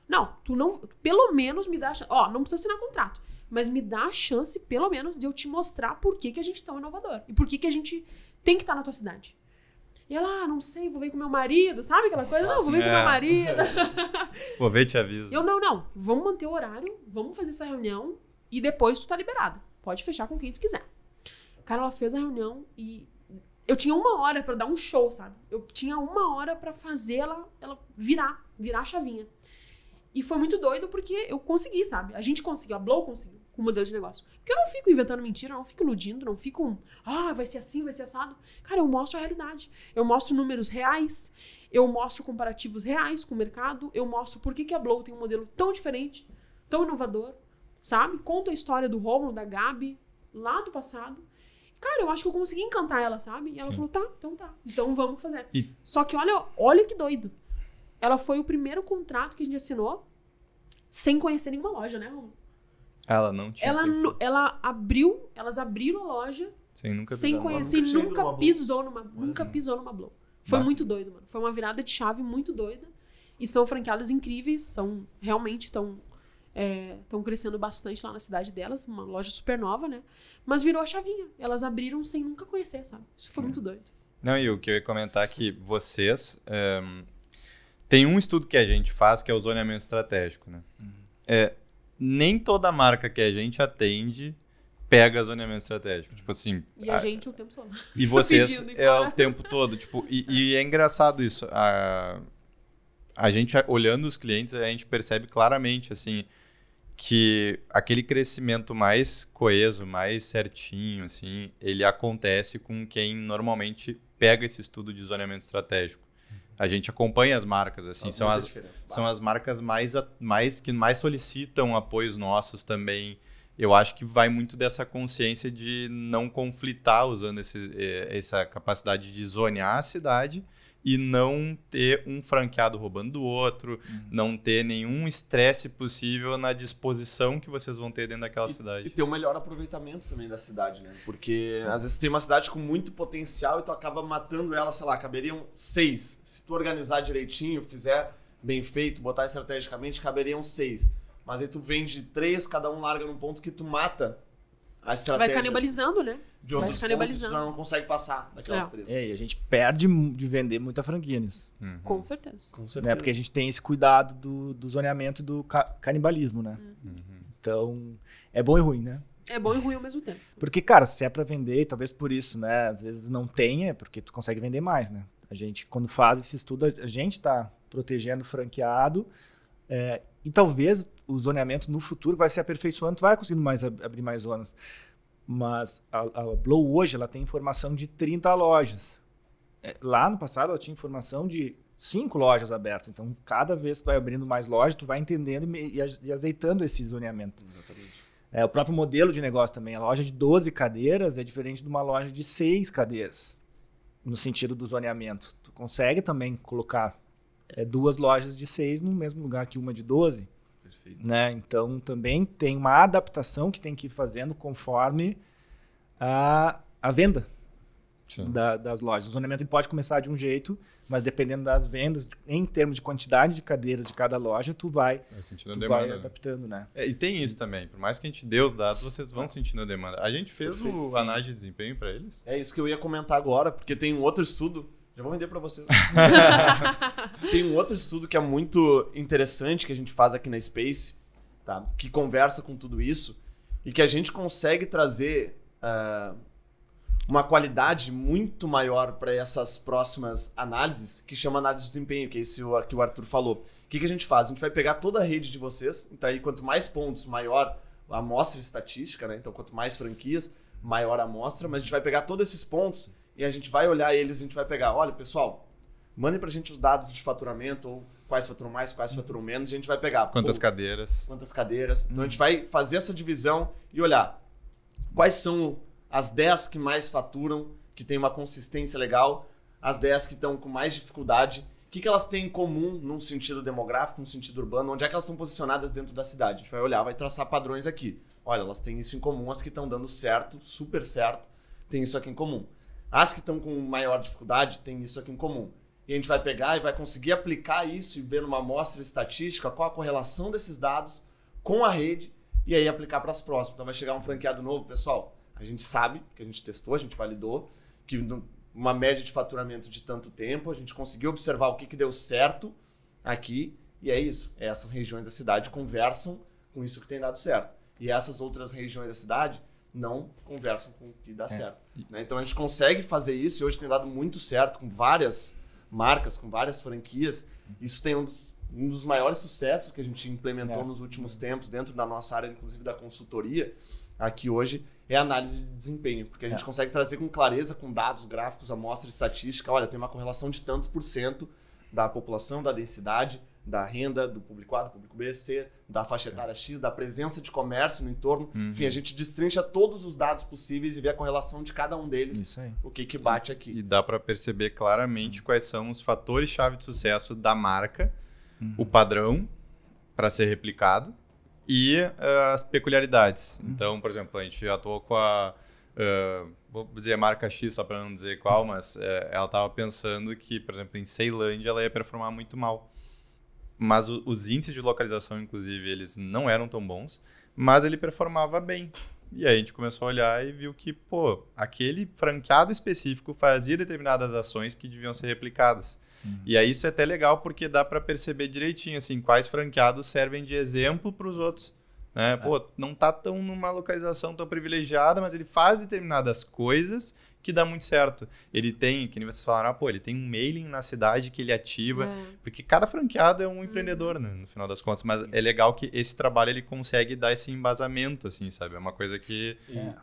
Não, tu não, pelo menos me dá a chance, não precisa assinar contrato, mas me dá a chance, pelo menos, de eu te mostrar por que a gente é tão inovador e por que a gente tem que estar na tua cidade. E ela, não sei, vou ver com meu marido, sabe aquela coisa? Não, vou ver com meu marido. Vou ver e te aviso. Eu, não, vamos manter o horário, vamos fazer essa reunião e depois tu tá liberada. Pode fechar com quem tu quiser. Cara, ela fez a reunião e eu tinha 1 hora pra dar um show, sabe? Eu tinha 1 hora pra fazer ela virar a chavinha. E foi muito doido porque eu consegui, sabe? A gente conseguiu, a Blow conseguiu com o modelo de negócio. Porque eu não fico inventando mentira, eu não fico iludindo, não fico, vai ser assim, vai ser assado. Cara, eu mostro a realidade. Eu mostro números reais, eu mostro comparativos reais com o mercado, eu mostro por que a Blow tem um modelo tão diferente, tão inovador, sabe? Conto a história do Romulo, da Gabi, lá do passado. Cara, eu acho que eu consegui encantar ela, sabe? E ela falou, tá, então vamos fazer. Só que olha que doido. Ela foi o primeiro contrato que a gente assinou sem conhecer nenhuma loja, né, Romulo? Ela não tinha Elas abriram a loja sem conhecer, nunca pisou numa Blow. Foi muito doido, mano. Foi uma virada de chave muito doida. E são franqueadas incríveis, realmente estão crescendo bastante lá na cidade delas, uma loja super nova, né? Mas virou a chavinha. Elas abriram sem nunca conhecer, sabe? Isso foi muito doido. Não, e o que eu ia comentar é que vocês... tem um estudo que a gente faz, que é o zoneamento estratégico, né? Nem toda marca que a gente atende pega zoneamento estratégico. Tipo assim... E a gente o tempo todo. E vocês o tempo todo. Tipo, e é engraçado isso. A gente, olhando os clientes, a gente percebe claramente, assim, que aquele crescimento mais coeso, mais certinho, assim, ele acontece com quem normalmente pega esse estudo de zoneamento estratégico. A gente acompanha as marcas, assim, são as marcas que mais solicitam apoios nossos também. Eu acho que vai muito dessa consciência de não conflitar usando essa capacidade de zonear a cidade e não ter um franqueado roubando do outro, não ter nenhum estresse possível na disposição que vocês vão ter dentro daquela cidade. E ter um melhor aproveitamento também da cidade, né? Porque às vezes tu tem uma cidade com muito potencial e tu acaba matando ela, sei lá, caberiam 6. Se tu organizar direitinho, fizer bem feito, botar estrategicamente, caberiam 6. Mas aí tu vende 3, cada um larga num ponto que tu mata a estratégia. Vai canibalizando, né? De outros pontos, tu não consegue passar daquelas 3. E a gente perde de vender muita franquia nisso. Com certeza. Né? Porque a gente tem esse cuidado do zoneamento e do canibalismo, né? Então, é bom e ruim, né? É bom e ruim ao mesmo tempo. Porque, cara, se é pra vender, talvez por isso, né? Às vezes não tenha, porque tu consegue vender mais, né? A gente, quando faz esse estudo, a gente tá protegendo o franqueado e talvez o zoneamento no futuro vai se aperfeiçoando, tu vai conseguindo abrir mais zonas. Mas a Blow hoje ela tem informação de 30 lojas. Lá no passado ela tinha informação de 5 lojas abertas. Então, cada vez que tu vai abrindo mais lojas, tu vai entendendo e azeitando esse zoneamento. Exatamente. O próprio modelo de negócio também. A loja de 12 cadeiras é diferente de uma loja de 6 cadeiras, no sentido do zoneamento. Tu consegue também colocar 2 lojas de 6 no mesmo lugar que uma de 12. Né? Então, também tem uma adaptação que tem que ir fazendo conforme a venda das lojas. O zoneamento ele pode começar de um jeito, mas dependendo das vendas, em termos de quantidade de cadeiras de cada loja, tu vai adaptando. Né? E tem isso também. Por mais que a gente dê os dados, vocês vão sentindo a demanda. A gente fez o análise de desempenho para eles. É isso que eu ia comentar agora, porque tem um outro estudo. Já vou vender para vocês. Tem um outro estudo que é muito interessante que a gente faz aqui na Space, tá? Que conversa com tudo isso e que a gente consegue trazer uma qualidade muito maior para essas próximas análises, que chama análise de desempenho, que é esse que o Arthur falou. O que a gente faz? A gente vai pegar toda a rede de vocês, então aí quanto mais pontos, maior a amostra estatística, né? Então quanto mais franquias, maior a amostra, mas a gente vai pegar todos esses pontos e a gente vai olhar eles, a gente vai pegar, olha, pessoal, mandem pra gente os dados de faturamento, ou quais faturam mais, quais faturam menos, e a gente vai pegar. Quantas cadeiras. Então a gente vai fazer essa divisão e olhar quais são as 10 que mais faturam, que tem uma consistência legal, as 10 que estão com mais dificuldade, o que elas têm em comum num sentido demográfico, num sentido urbano, onde é que elas estão posicionadas dentro da cidade. A gente vai olhar, vai traçar padrões aqui. olha, elas têm isso em comum, as que estão dando certo, super certo, tem isso aqui em comum. As que estão com maior dificuldade, tem isso aqui em comum. E a gente vai pegar e vai conseguir aplicar isso e ver numa amostra estatística qual a correlação desses dados com a rede e aí aplicar para as próximas. Então vai chegar um franqueado novo, pessoal, a gente sabe, que a gente testou, a gente validou, que uma média de faturamento de tanto tempo, a gente conseguiu observar o que deu certo aqui, e é isso. Essas regiões da cidade conversam com isso que tem dado certo. E essas outras regiões da cidade não conversam com o que dá certo. Né? Então a gente consegue fazer isso, e hoje tem dado muito certo com várias marcas, com várias franquias. Isso tem um dos maiores sucessos que a gente implementou nos últimos tempos, dentro da nossa área, inclusive da consultoria, aqui hoje, é a análise de desempenho, porque a gente consegue trazer com clareza, com dados, gráficos, amostra estatística, olha, tem uma correlação de tantos % da população, da densidade, da renda, do público A, do público B, C, da faixa etária X, da presença de comércio no entorno. Enfim, a gente destrincha todos os dados possíveis e vê a correlação de cada um deles, Isso aí. o que bate aqui. E dá para perceber claramente quais são os fatores-chave de sucesso da marca, o padrão para ser replicado e as peculiaridades. Então, por exemplo, a gente atuou com a... vou dizer a marca X só para não dizer qual, mas ela estava pensando que, por exemplo, em Ceilândia ela ia performar muito mal. Mas os índices de localização, inclusive, eles não eram tão bons, mas ele performava bem. E aí a gente começou a olhar e viu que, pô, aquele franqueado específico fazia determinadas ações que deviam ser replicadas. E aí isso é até legal porque dá para perceber direitinho, assim, quais franqueados servem de exemplo para os outros. Né? Pô, não tá tão numa localização tão privilegiada, mas ele faz determinadas coisas que dá muito certo. Ele tem, que nem vocês falaram, ele tem um mailing na cidade que ele ativa, porque cada franqueado é um empreendedor, né, no final das contas, mas é legal que esse trabalho ele consegue dar esse embasamento, assim, sabe? É uma coisa que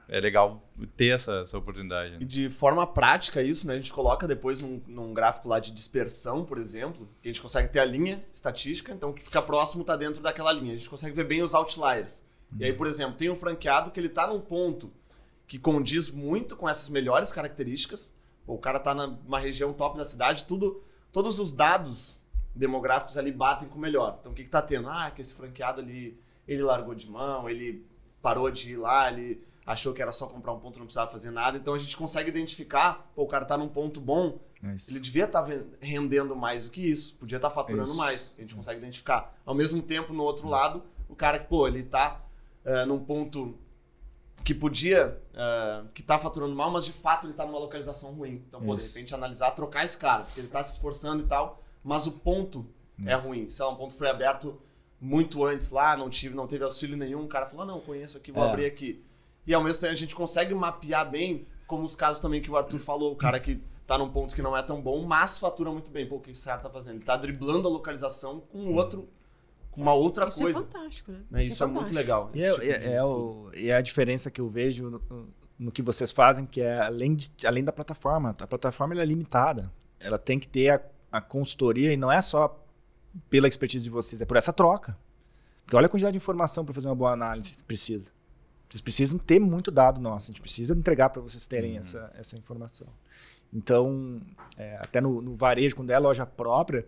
é legal ter essa oportunidade. Né? E de forma prática isso, né, a gente coloca depois num gráfico lá de dispersão, por exemplo, que a gente consegue ter a linha estatística, então o que fica próximo está dentro daquela linha. A gente consegue ver bem os outliers. E aí, por exemplo, tem um franqueado que ele está num ponto que condiz muito com essas melhores características. O cara tá numa região top da cidade, todos os dados demográficos ali batem com o melhor. Então o que tá tendo? Que esse franqueado ali, ele largou de mão, ele parou de ir lá, ele achou que era só comprar um ponto, não precisava fazer nada. Então a gente consegue identificar, o cara tá num ponto bom, ele devia estar rendendo mais do que isso, podia estar faturando mais. A gente consegue identificar. Ao mesmo tempo, no outro lado, o cara que, ele tá num ponto que podia, que tá faturando mal, mas de fato ele tá numa localização ruim. Então, de repente, analisar, trocar esse cara, porque ele tá se esforçando e tal, mas o ponto é ruim. Se um ponto foi aberto muito antes lá, não teve auxílio nenhum, o cara falou, não, conheço aqui, vou abrir aqui. E ao mesmo tempo a gente consegue mapear bem, como os casos também que o Arthur falou, o cara que tá num ponto que não é tão bom, mas fatura muito bem. Pô, o que esse cara tá fazendo? Ele tá driblando a localização com outro... uma outra isso coisa. Isso é fantástico, né? Isso é muito legal. E a diferença que eu vejo no que vocês fazem, que é além da plataforma. A plataforma ela é limitada. Ela tem que ter a consultoria, e não é só pela expertise de vocês, é por essa troca. Porque olha a quantidade de informação para fazer uma boa análise que precisa. Vocês precisam ter muito dado nosso. A gente precisa entregar para vocês terem essa informação. Então, até no varejo, quando é loja própria,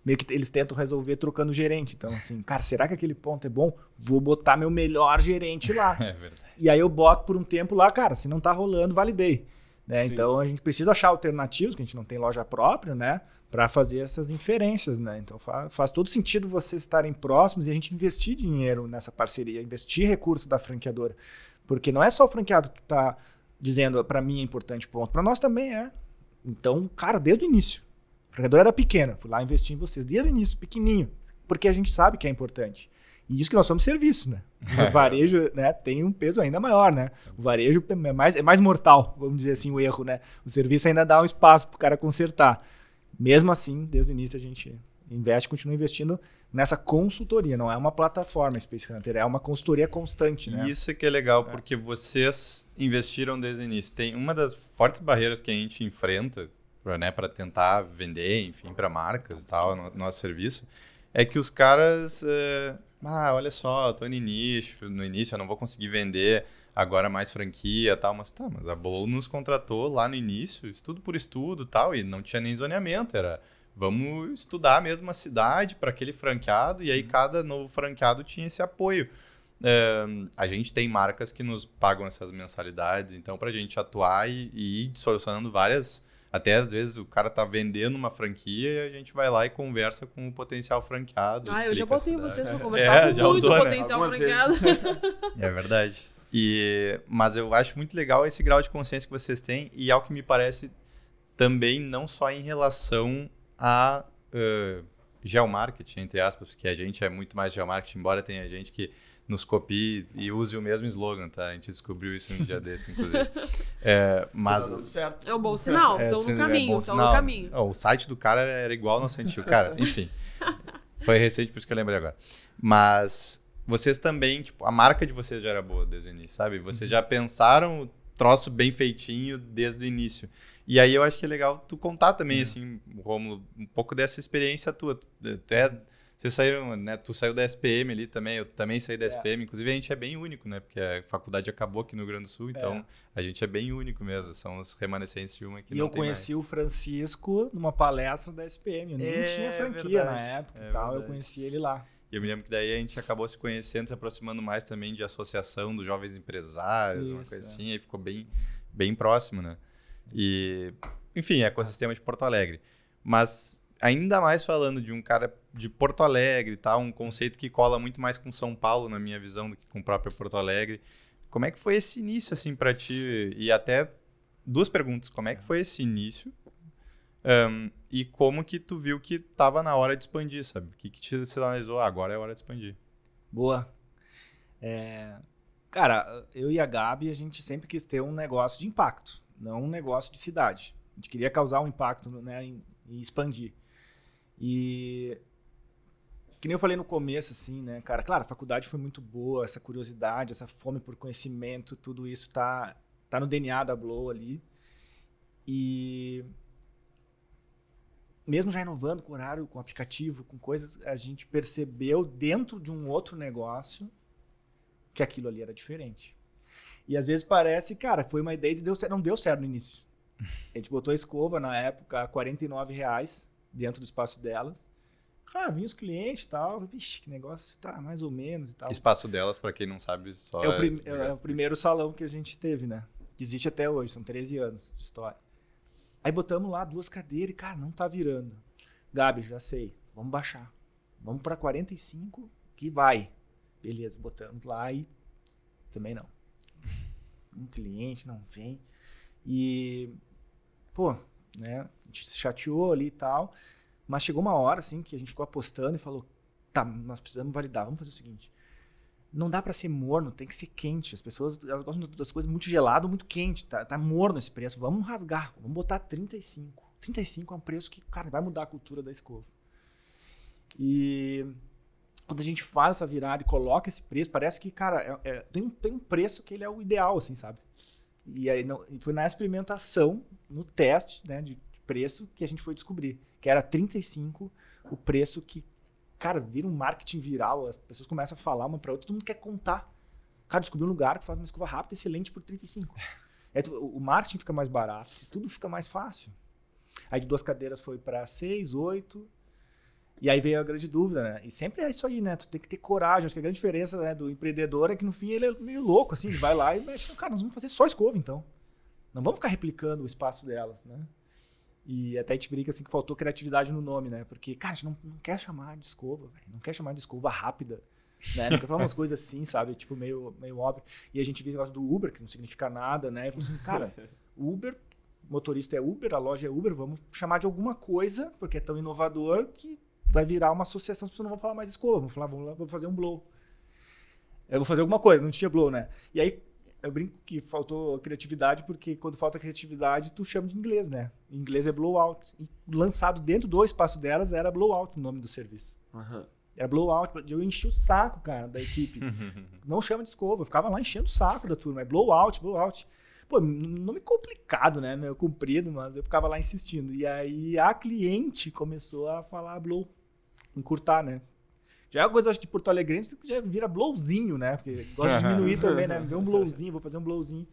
meio que eles tentam resolver trocando gerente. Então, assim, cara, será que aquele ponto é bom? Vou botar meu melhor gerente lá. É verdade. E aí eu boto por um tempo lá, cara, se não tá rolando, validei. Né? Então, a gente precisa achar alternativas, que a gente não tem loja própria, né? Para fazer essas inferências, né? Então, faz todo sentido vocês estarem próximos e a gente investir dinheiro nessa parceria, investir recursos da franqueadora. Porque não é só o franqueado que tá dizendo, para mim é importante, ponto. Para nós também é. Então, cara, desde o início. A franqueadora era pequena, fui lá investir em vocês desde o início, pequenininho, porque a gente sabe que é importante. E isso que nós somos serviço, né? O varejo, né, tem um peso ainda maior, né? O varejo é mais mortal, vamos dizer assim, o erro, né? O serviço ainda dá um espaço para o cara consertar. Mesmo assim, desde o início a gente continua investindo nessa consultoria, não é uma plataforma Space Hunter, é uma consultoria constante, né? Isso é que é legal, porque vocês investiram desde o início. Tem uma das fortes barreiras que a gente enfrenta, né, para tentar vender, enfim, para marcas e tal, no nosso serviço, é que os caras, olha só, eu tô no início eu não vou conseguir vender agora mais franquia e tal, mas a Blow nos contratou lá no início, estudo por estudo e tal, e não tinha nem zoneamento, era vamos estudar mesmo a cidade para aquele franqueado, e aí cada novo franqueado tinha esse apoio. a gente tem marcas que nos pagam essas mensalidades, então pra gente atuar e ir solucionando várias, até às vezes o cara tá vendendo uma franquia e a gente vai lá e conversa com o potencial franqueado. Eu já explica a botei cidade. vocês pra conversar com já muito usou, né? potencial Algumas franqueado. É verdade. Mas eu acho muito legal esse grau de consciência que vocês têm e ao que me parece também não só em relação a geomarketing, entre aspas, porque a gente é muito mais geomarketing, embora tenha gente que nos copie e use o mesmo slogan, tá? A gente descobriu isso um dia desse, inclusive. Mas Tá dando certo. É um bom sinal. Estão no caminho, bom estão no sinal. caminho. O site do cara era igual ao nosso antigo. Cara, enfim. Foi recente, por isso que eu lembrei agora. Mas vocês também, tipo, a marca de vocês já era boa desde o início, sabe? Vocês já pensaram o troço bem feitinho desde o início. E aí eu acho que é legal tu contar também, assim, Rômulo, um pouco dessa experiência tua. Vocês saíram, né? Tu saiu da SPM ali também, eu também saí da SPM. Inclusive a gente é bem único, né? Porque a faculdade acabou aqui no Rio Grande do Sul, então a gente é bem único mesmo. São os remanescentes de uma que E não eu tem conheci mais. o Francisco numa palestra da SPM. Eu nem tinha franquia na época e tal, eu conheci ele lá. E eu me lembro que daí a gente acabou se conhecendo, se aproximando mais também de associação dos jovens empresários, uma coisa assim, aí ficou bem, bem próximo, né? E, enfim, ecossistema de Porto Alegre. Mas ainda mais falando de um cara de Porto Alegre, tá? Um conceito que cola muito mais com São Paulo, na minha visão, do que com o próprio Porto Alegre. Como é que foi esse início, assim, pra ti? E até duas perguntas. Como é que foi esse início? E como que tu viu que tava na hora de expandir, sabe? O que te sinalizou? Agora é a hora de expandir. Boa. Cara, eu e a Gabi, a gente sempre quis ter um negócio de impacto, não um negócio de cidade. A gente queria causar um impacto, né, e expandir. E que nem eu falei no começo, assim, né, cara? Claro, a faculdade foi muito boa, essa curiosidade, essa fome por conhecimento, tudo isso tá no DNA da Blow ali. E mesmo já inovando com horário, com aplicativo, com coisas, a gente percebeu dentro de um outro negócio que aquilo ali era diferente. E às vezes parece, cara, foi uma ideia e não deu certo no início. A gente botou a escova na época a R$49 dentro do espaço delas. Cara, vinha os clientes e tal. Vixe, que negócio, tá, mais ou menos e tal. Espaço delas, pra quem não sabe, só É o primeiro salão que a gente teve, né? Que existe até hoje, são 13 anos de história. Aí botamos lá 2 cadeiras e, cara, não tá virando. Gabi, já sei, vamos baixar. Vamos pra 45 que vai. Beleza, botamos lá e também não. Um cliente não vem. E, pô, né, a gente se chateou ali e tal. Mas chegou uma hora, assim, que a gente ficou apostando e falou, tá, nós precisamos validar, vamos fazer o seguinte. Não dá pra ser morno, tem que ser quente. As pessoas elas gostam das coisas muito gelado, muito quente. Tá morno esse preço. Vamos rasgar. Vamos botar 35. 35 é um preço que, cara, vai mudar a cultura da escova. E quando a gente faz essa virada e coloca esse preço, parece que, cara, tem um preço que ele é o ideal, assim, sabe? E aí foi na experimentação, no teste, né, de preço, que a gente foi descobrir. Que era 35 o preço que, cara, vira um marketing viral, as pessoas começam a falar uma para outra, todo mundo quer contar. Cara, descobriu um lugar que faz uma escova rápida, excelente por 35. O marketing fica mais barato, tudo fica mais fácil. Aí de 2 cadeiras foi para 6, 8, e aí veio a grande dúvida, né? E sempre é isso aí, né? Tu tem que ter coragem. Acho que a grande diferença, né, do empreendedor é que no fim ele é meio louco, assim, ele vai lá e mexe, cara, nós vamos fazer só escova, então. Não vamos ficar replicando o espaço delas, né? E até a gente brinca assim que faltou criatividade no nome, né? Porque, cara, a gente não quer chamar de escova, velho. Não quer chamar de escova rápida, né? Não quer falar umas coisas assim, sabe? Tipo, meio óbvio. E a gente viu o negócio do Uber, que não significa nada, né? E falou assim, cara, Uber, motorista é Uber, a loja é Uber, vamos chamar de alguma coisa, porque é tão inovador que vai virar uma associação, as pessoas não vão falar mais escova, vão falar, vamos fazer um blow. Eu vou fazer alguma coisa, não tinha blow, né? E aí, eu brinco que faltou criatividade, porque quando falta criatividade, tu chama de inglês, né? Em inglês é blowout. E lançado dentro do espaço delas era blowout o nome do serviço. Uhum. Era blowout. Eu enchi o saco, cara, da equipe. Não chama de escova. Eu ficava lá enchendo o saco da turma. É blowout. Pô, nome complicado, né? Meio comprido, mas eu ficava lá insistindo. E aí a cliente começou a falar blow. Encurtar, né? Já é uma coisa, acho, de Porto Alegrense que já vira blowzinho, né? Porque gosta de diminuir também, né? Vê um blowzinho, vou fazer um blowzinho.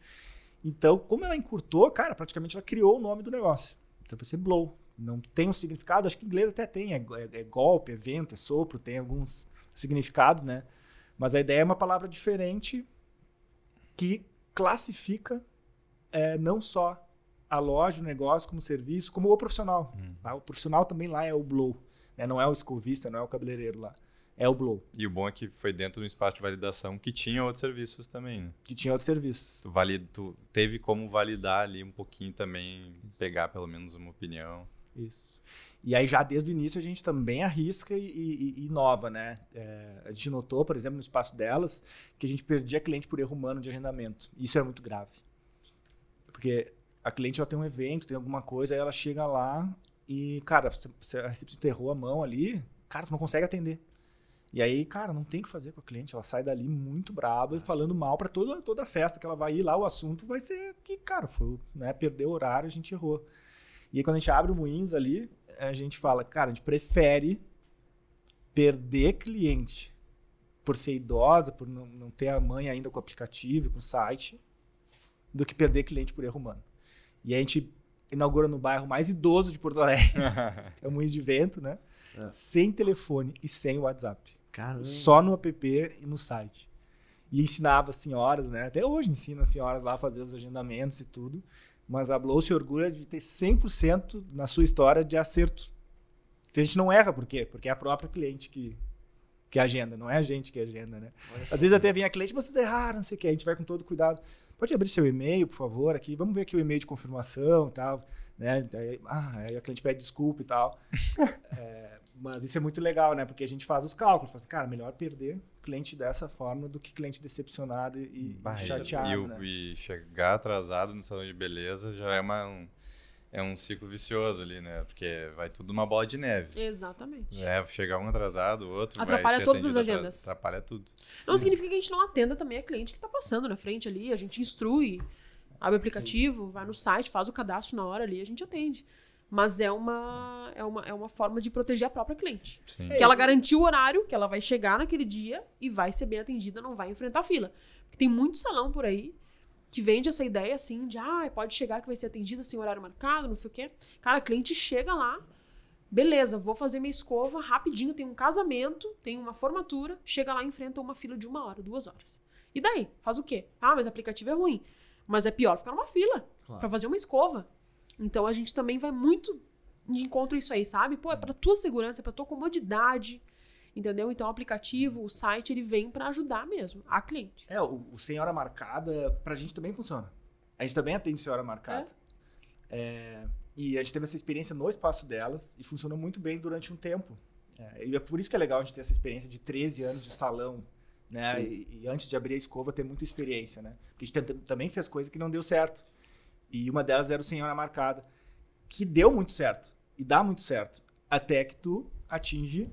Então, como ela encurtou, cara, praticamente ela criou o nome do negócio. Então vai ser blow. Não tem um significado, acho que em inglês até tem. É golpe, é vento, é sopro, tem alguns significados, né? Mas a ideia é uma palavra diferente que classifica não só a loja, o negócio, como serviço, como o profissional. Tá? O profissional também lá é o Blow. Né? Não é o escovista, não é o cabeleireiro lá. É o Blow. E o bom é que foi dentro do espaço de validação que tinha outros serviços também, né? Que tinha outros serviços. Tu teve como validar ali um pouquinho também, pegar pelo menos uma opinião. Isso. E aí já desde o início a gente também arrisca e inova, né? A gente notou, por exemplo, no espaço delas, que a gente perdia cliente por erro humano de agendamento. Isso é muito grave. Porque a cliente ela tem um evento, tem alguma coisa, aí ela chega lá e, cara, se a recepcionista errou a mão ali, cara, tu não consegue atender. E aí, cara, não tem o que fazer com a cliente. Ela sai dali muito braba e falando mal pra toda a festa que ela vai ir lá. O assunto vai ser que, cara, foi, né, perdeu o horário, a gente errou. E aí, quando a gente abre o Moinhos ali, a gente fala, cara, a gente prefere perder cliente por ser idosa, por não ter a mãe ainda com o aplicativo, com o site, do que perder cliente por erro humano. E a gente inaugura no bairro mais idoso de Porto Alegre, é o Moinhos de Vento, né? Sem telefone e sem WhatsApp. Caramba. Só no app e no site. E ensinava as senhoras, né? Até hoje ensina as senhoras lá a fazer os agendamentos e tudo. Mas a Blow se orgulha de ter 100% na sua história de acerto. A gente não erra, por quê? Porque é a própria cliente que agenda, não é a gente que agenda, né? Às vezes até vem a cliente, vocês erraram, não sei o que, a gente vai com todo cuidado. Pode abrir seu e-mail, por favor, aqui, vamos ver aqui o e-mail de confirmação e tal, né? Aí a cliente pede desculpa e tal. Mas isso é muito legal, né? Porque a gente faz os cálculos, fala assim, cara, melhor perder cliente dessa forma do que cliente decepcionado e chateado, né? E chegar atrasado no salão de beleza já é um ciclo vicioso ali, né? Porque vai tudo numa bola de neve. Exatamente. Chegar um atrasado, o outro atrapalha vai ser todas as atendido agendas. Atrapalha tudo. Não significa que a gente não atenda também a cliente que tá passando na frente ali, a gente instrui, abre o aplicativo, vai no site, faz o cadastro na hora ali, a gente atende. Mas é uma forma de proteger a própria cliente. Sim. Que ela garantiu o horário, que ela vai chegar naquele dia e vai ser bem atendida, não vai enfrentar fila. Porque tem muito salão por aí que vende essa ideia assim de, pode chegar que vai ser atendida sem horário marcado, não sei o quê. Cara, a cliente chega lá, beleza, vou fazer minha escova rapidinho, tem um casamento, tem uma formatura, chega lá e enfrenta uma fila de 1 hora, 2 horas. E daí? Faz o quê? Mas o aplicativo é ruim. Mas é pior ficar numa fila pra fazer uma escova. Então, a gente também vai muito de encontro a isso aí, sabe? Pô, é pra tua segurança, é pra tua comodidade, entendeu? Então, o aplicativo, o site, ele vem pra ajudar mesmo a cliente. O sem hora marcada, pra gente também funciona. A gente também atende sem hora marcada. E a gente teve essa experiência no espaço delas e funcionou muito bem durante um tempo. E é por isso que é legal a gente ter essa experiência de 13 anos de salão, né? E antes de abrir a escova, ter muita experiência, né? Porque a gente também fez coisas que não deu certo. E uma delas era o sem hora marcada, que deu muito certo. E dá muito certo. Até que tu atinge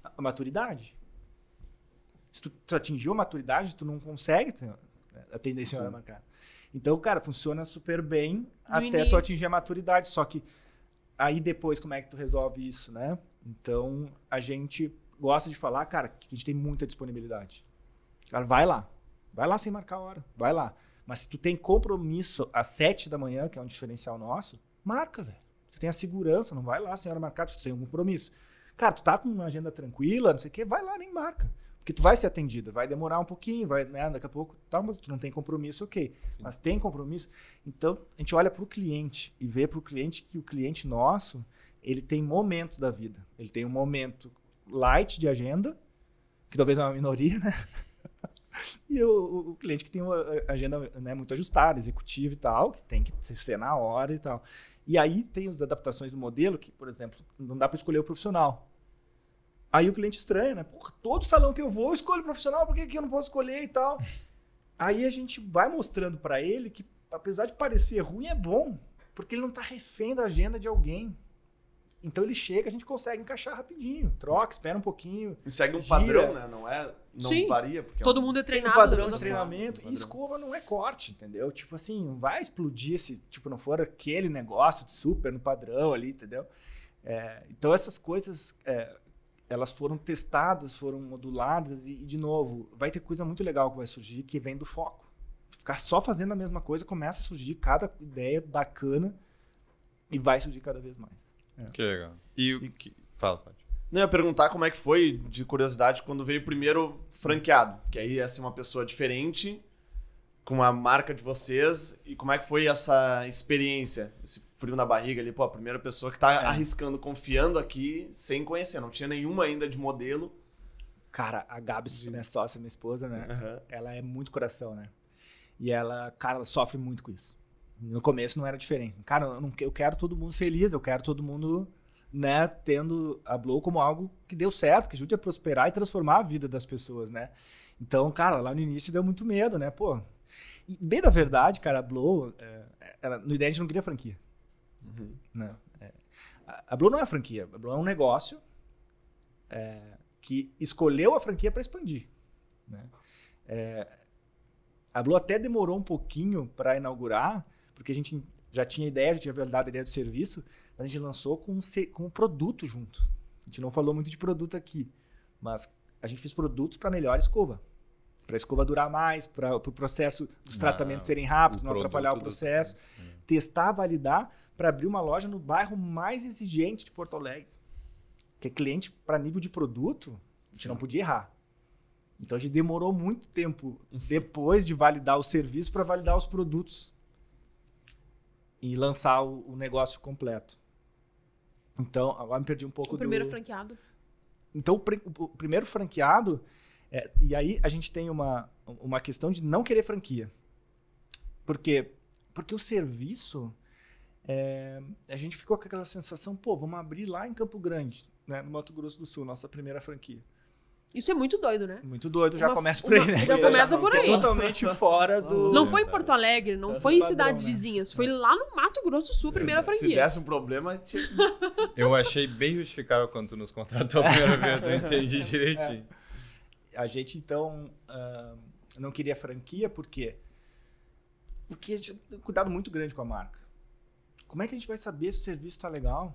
a maturidade. Se tu atingiu a maturidade, tu não consegue atender sem hora marcada. Então, cara, funciona super bem até tu atingir a maturidade. Só que aí depois, como é que tu resolve isso, né? Então, a gente gosta de falar, cara, que a gente tem muita disponibilidade. Cara, vai lá sem marcar a hora. Vai lá. Mas se tu tem compromisso às 7 da manhã, que é um diferencial nosso, marca, velho. Você tem a segurança, não vai lá sem hora marcada, porque tu tem um compromisso. Cara, tu tá com uma agenda tranquila, não sei o quê, vai lá, nem marca. Porque tu vai ser atendida, vai demorar um pouquinho, vai, né, daqui a pouco, tá, mas tu não tem compromisso, ok. Sim. Mas tem compromisso. Então, a gente olha pro cliente e vê pro cliente que o cliente nosso, ele tem momentos da vida. Ele tem um momento light de agenda, que talvez é uma minoria, né? E o cliente que tem uma agenda, né, muito ajustada, executiva e tal, que tem que ser na hora e tal. E aí tem as adaptações do modelo que, por exemplo, não dá para escolher o profissional. Aí o cliente estranha, né? Porra, todo salão que eu vou, eu escolho o profissional, por que eu não posso escolher e tal? Aí a gente vai mostrando para ele que, apesar de parecer ruim, é bom, porque ele não está refém da agenda de alguém. Então ele chega, a gente consegue encaixar rapidinho. Troca, espera um pouquinho. E segue um padrão, né? Não varia. Porque todo mundo é treinado. Tem um padrão de treinamento. E escova não é corte, entendeu? Tipo assim, não vai explodir se tipo, não for aquele negócio super no padrão ali, entendeu? Então essas coisas, elas foram testadas, foram moduladas e, de novo, vai ter coisa muito legal que vai surgir que vem do foco. Ficar só fazendo a mesma coisa, começa a surgir cada ideia bacana e vai surgir cada vez mais. Que legal. E o que... Fala, pode. Não, eu ia perguntar como é que foi, de curiosidade, quando veio o primeiro franqueado. Que aí ia ser uma pessoa diferente, com a marca de vocês. E como é que foi essa experiência? Esse frio na barriga ali, pô, a primeira pessoa que tá arriscando, confiando aqui, sem conhecer. Não tinha nenhuma ainda de modelo. Cara, a Gabi, minha sócia, minha esposa, né? Ela é muito coração, né? E ela sofre muito com isso. No começo não era diferente. Cara, eu quero todo mundo feliz, eu quero todo mundo, né, tendo a Blow como algo que deu certo, que ajude a prosperar e transformar a vida das pessoas, né? Então, cara, lá no início deu muito medo, né? Pô, e bem da verdade, cara, a Blow, no ideia a gente não queria franquia. Não. A Blow não é franquia, a Blow é um negócio que escolheu a franquia para expandir, né? A Blow até demorou um pouquinho para inaugurar, porque a gente já tinha ideia, já tinha validado a ideia do serviço, mas a gente lançou com um produto junto. A gente não falou muito de produto aqui, mas a gente fez produtos para melhor escova. Para a escova durar mais, para o processo dos tratamentos serem rápidos, não atrapalhar o processo. Testar, validar, para abrir uma loja no bairro mais exigente de Porto Alegre. Que é cliente para nível de produto, a gente não podia errar. Então a gente demorou muito tempo depois de validar o serviço para validar os produtos e lançar o negócio completo. Então, agora me perdi um pouco O primeiro franqueado. Então, o primeiro franqueado, e aí a gente tem uma questão de não querer franquia. Por quê? Porque o serviço, a gente ficou com aquela sensação, pô, vamos abrir lá em Campo Grande, né, no Mato Grosso do Sul, nossa primeira franquia. Isso é muito doido, né? Muito doido, já começa por aí, né? Já começa por aí. Totalmente fora do... Não foi em Porto Alegre, não foi em padrão, cidades né? vizinhas. Foi lá no Mato Grosso do Sul, a primeira Se franquia. desse um problema, Eu achei bem justificável quando tu nos contratou a primeira vez, eu entendi direitinho. A gente, então, não queria franquia, por quê? Porque a gente tem um cuidado muito grande com a marca. Como é que a gente vai saber se o serviço está legal?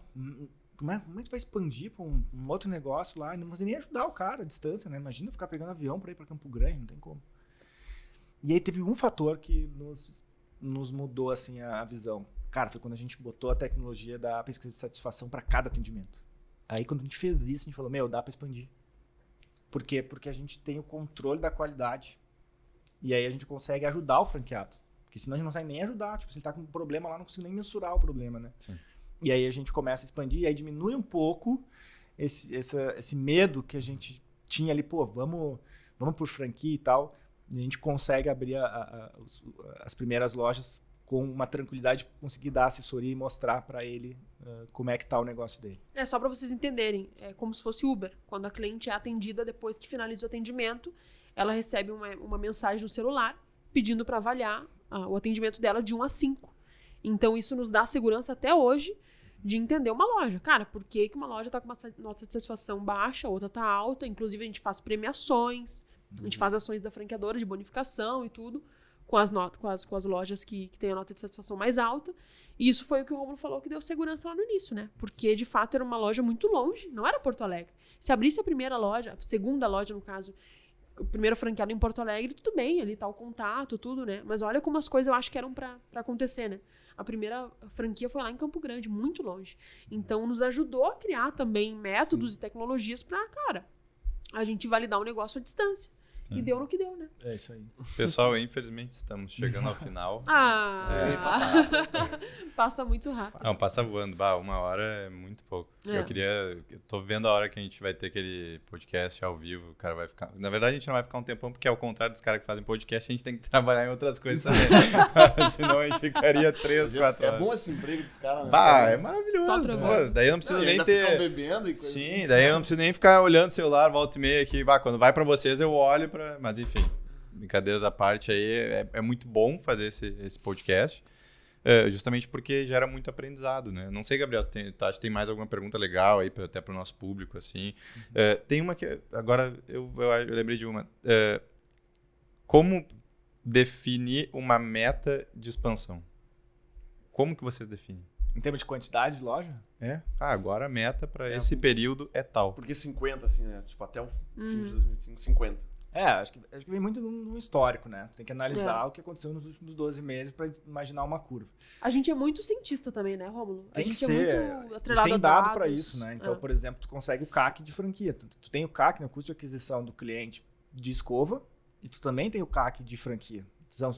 Como é que vai expandir para um outro negócio lá? Não vai nem ajudar o cara à distância, né? Imagina ficar pegando avião para ir para Campo Grande, não tem como. E aí teve um fator que nos mudou assim, a visão. Cara, foi quando a gente botou a tecnologia da pesquisa de satisfação para cada atendimento. Aí quando a gente fez isso, a gente falou, dá para expandir. Por quê? Porque a gente tem o controle da qualidade. E aí a gente consegue ajudar o franqueado. Porque senão a gente não consegue nem ajudar. Tipo, se ele tá com um problema lá, não consigo nem mensurar o problema, né? Sim. E aí a gente começa a expandir, e aí diminui um pouco esse medo que a gente tinha ali, pô, vamos por franquia e tal. E a gente consegue abrir as primeiras lojas com uma tranquilidade de conseguir dar assessoria e mostrar para ele como é que tá o negócio dele. Só para vocês entenderem, é como se fosse Uber. Quando a cliente é atendida, depois que finaliza o atendimento, ela recebe uma mensagem no celular pedindo para avaliar o atendimento dela de 1 a 5. Então isso nos dá segurança até hoje de entender uma loja. Cara, por que uma loja tá com uma nota de satisfação baixa, a outra tá alta? Inclusive, a gente faz premiações, a gente faz ações da franqueadora de bonificação e tudo, com as lojas que têm a nota de satisfação mais alta. E isso foi o que o Rômulo falou que deu segurança lá no início, né? Porque, de fato, era uma loja muito longe, não era Porto Alegre. Se abrisse a primeira loja, a segunda loja, no caso, o primeiro franqueado em Porto Alegre, tudo bem, ali tá o contato, tudo, né? Mas olha como as coisas eu acho que eram pra acontecer, né? A primeira franquia foi lá em Campo Grande, muito longe. Então, nos ajudou a criar também métodos e tecnologias pra, cara, a gente validar o negócio à distância. E deu no que deu, né? É isso aí. Pessoal, infelizmente estamos chegando ao final. Passa muito rápido. Não, passa voando. 1 hora é muito pouco. Eu tô vendo a hora que a gente vai ter aquele podcast ao vivo. O cara vai ficar... Na verdade, a gente não vai ficar um tempão, porque ao contrário dos caras que fazem podcast, a gente tem que trabalhar em outras coisas também. Senão a gente ficaria 3, 4 horas. É bom esse emprego dos caras, né? É maravilhoso. Só trabalho. Daí eu não preciso nem ter... bebendo e coisa. Sim, daí eu não preciso nem ficar olhando o celular, volta e meia aqui. Quando vai pra vocês, eu olho pra... Mas enfim, brincadeiras à parte aí, é muito bom fazer esse podcast, justamente porque gera muito aprendizado, né? Não sei, Gabriel, acho que tem mais alguma pergunta legal aí, até pro nosso público, assim. Tem uma que, agora eu lembrei de uma. Como definir uma meta de expansão? Como que vocês definem? Em termos de quantidade de loja? Agora a meta para esse período é tal. Porque 50, assim, né? Tipo, até o fim de 2025, 50. Acho que vem muito no histórico, né? Tem que analisar o que aconteceu nos últimos 12 meses para imaginar uma curva. A gente é muito cientista também, né, Rômulo? Tem a gente que ser. é muito atrelado tem a dado dados. para isso, né? Então, por exemplo, tu consegue o CAC de franquia. Tu tem o CAC, né, o custo de aquisição do cliente de escova, e tu também tem o CAC de franquia. Então,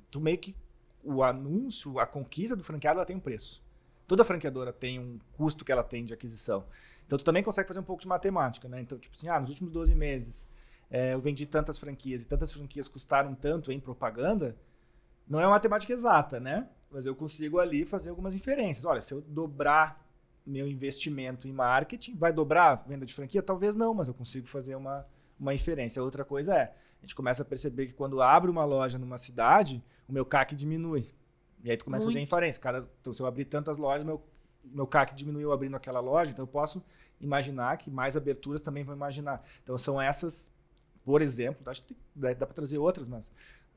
tu meio que o anúncio, a conquista do franqueado, ela tem um preço. Toda franqueadora tem um custo que ela tem de aquisição. Então, tu também consegue fazer um pouco de matemática, né? Então, tipo assim, nos últimos 12 meses, eu vendi tantas franquias e tantas franquias custaram tanto em propaganda, não é uma matemática exata, né? Mas eu consigo ali fazer algumas inferências. Olha, se eu dobrar meu investimento em marketing, vai dobrar a venda de franquia? Talvez não, mas eu consigo fazer uma inferência. Outra coisa a gente começa a perceber que quando abre uma loja numa cidade, o meu CAC diminui. E aí tu começa a fazer inferência. Então, se eu abrir tantas lojas, meu CAC diminuiu abrindo aquela loja, então eu posso imaginar que mais aberturas também vão imaginar. Então, são essas, por exemplo, acho que dá para trazer outras, mas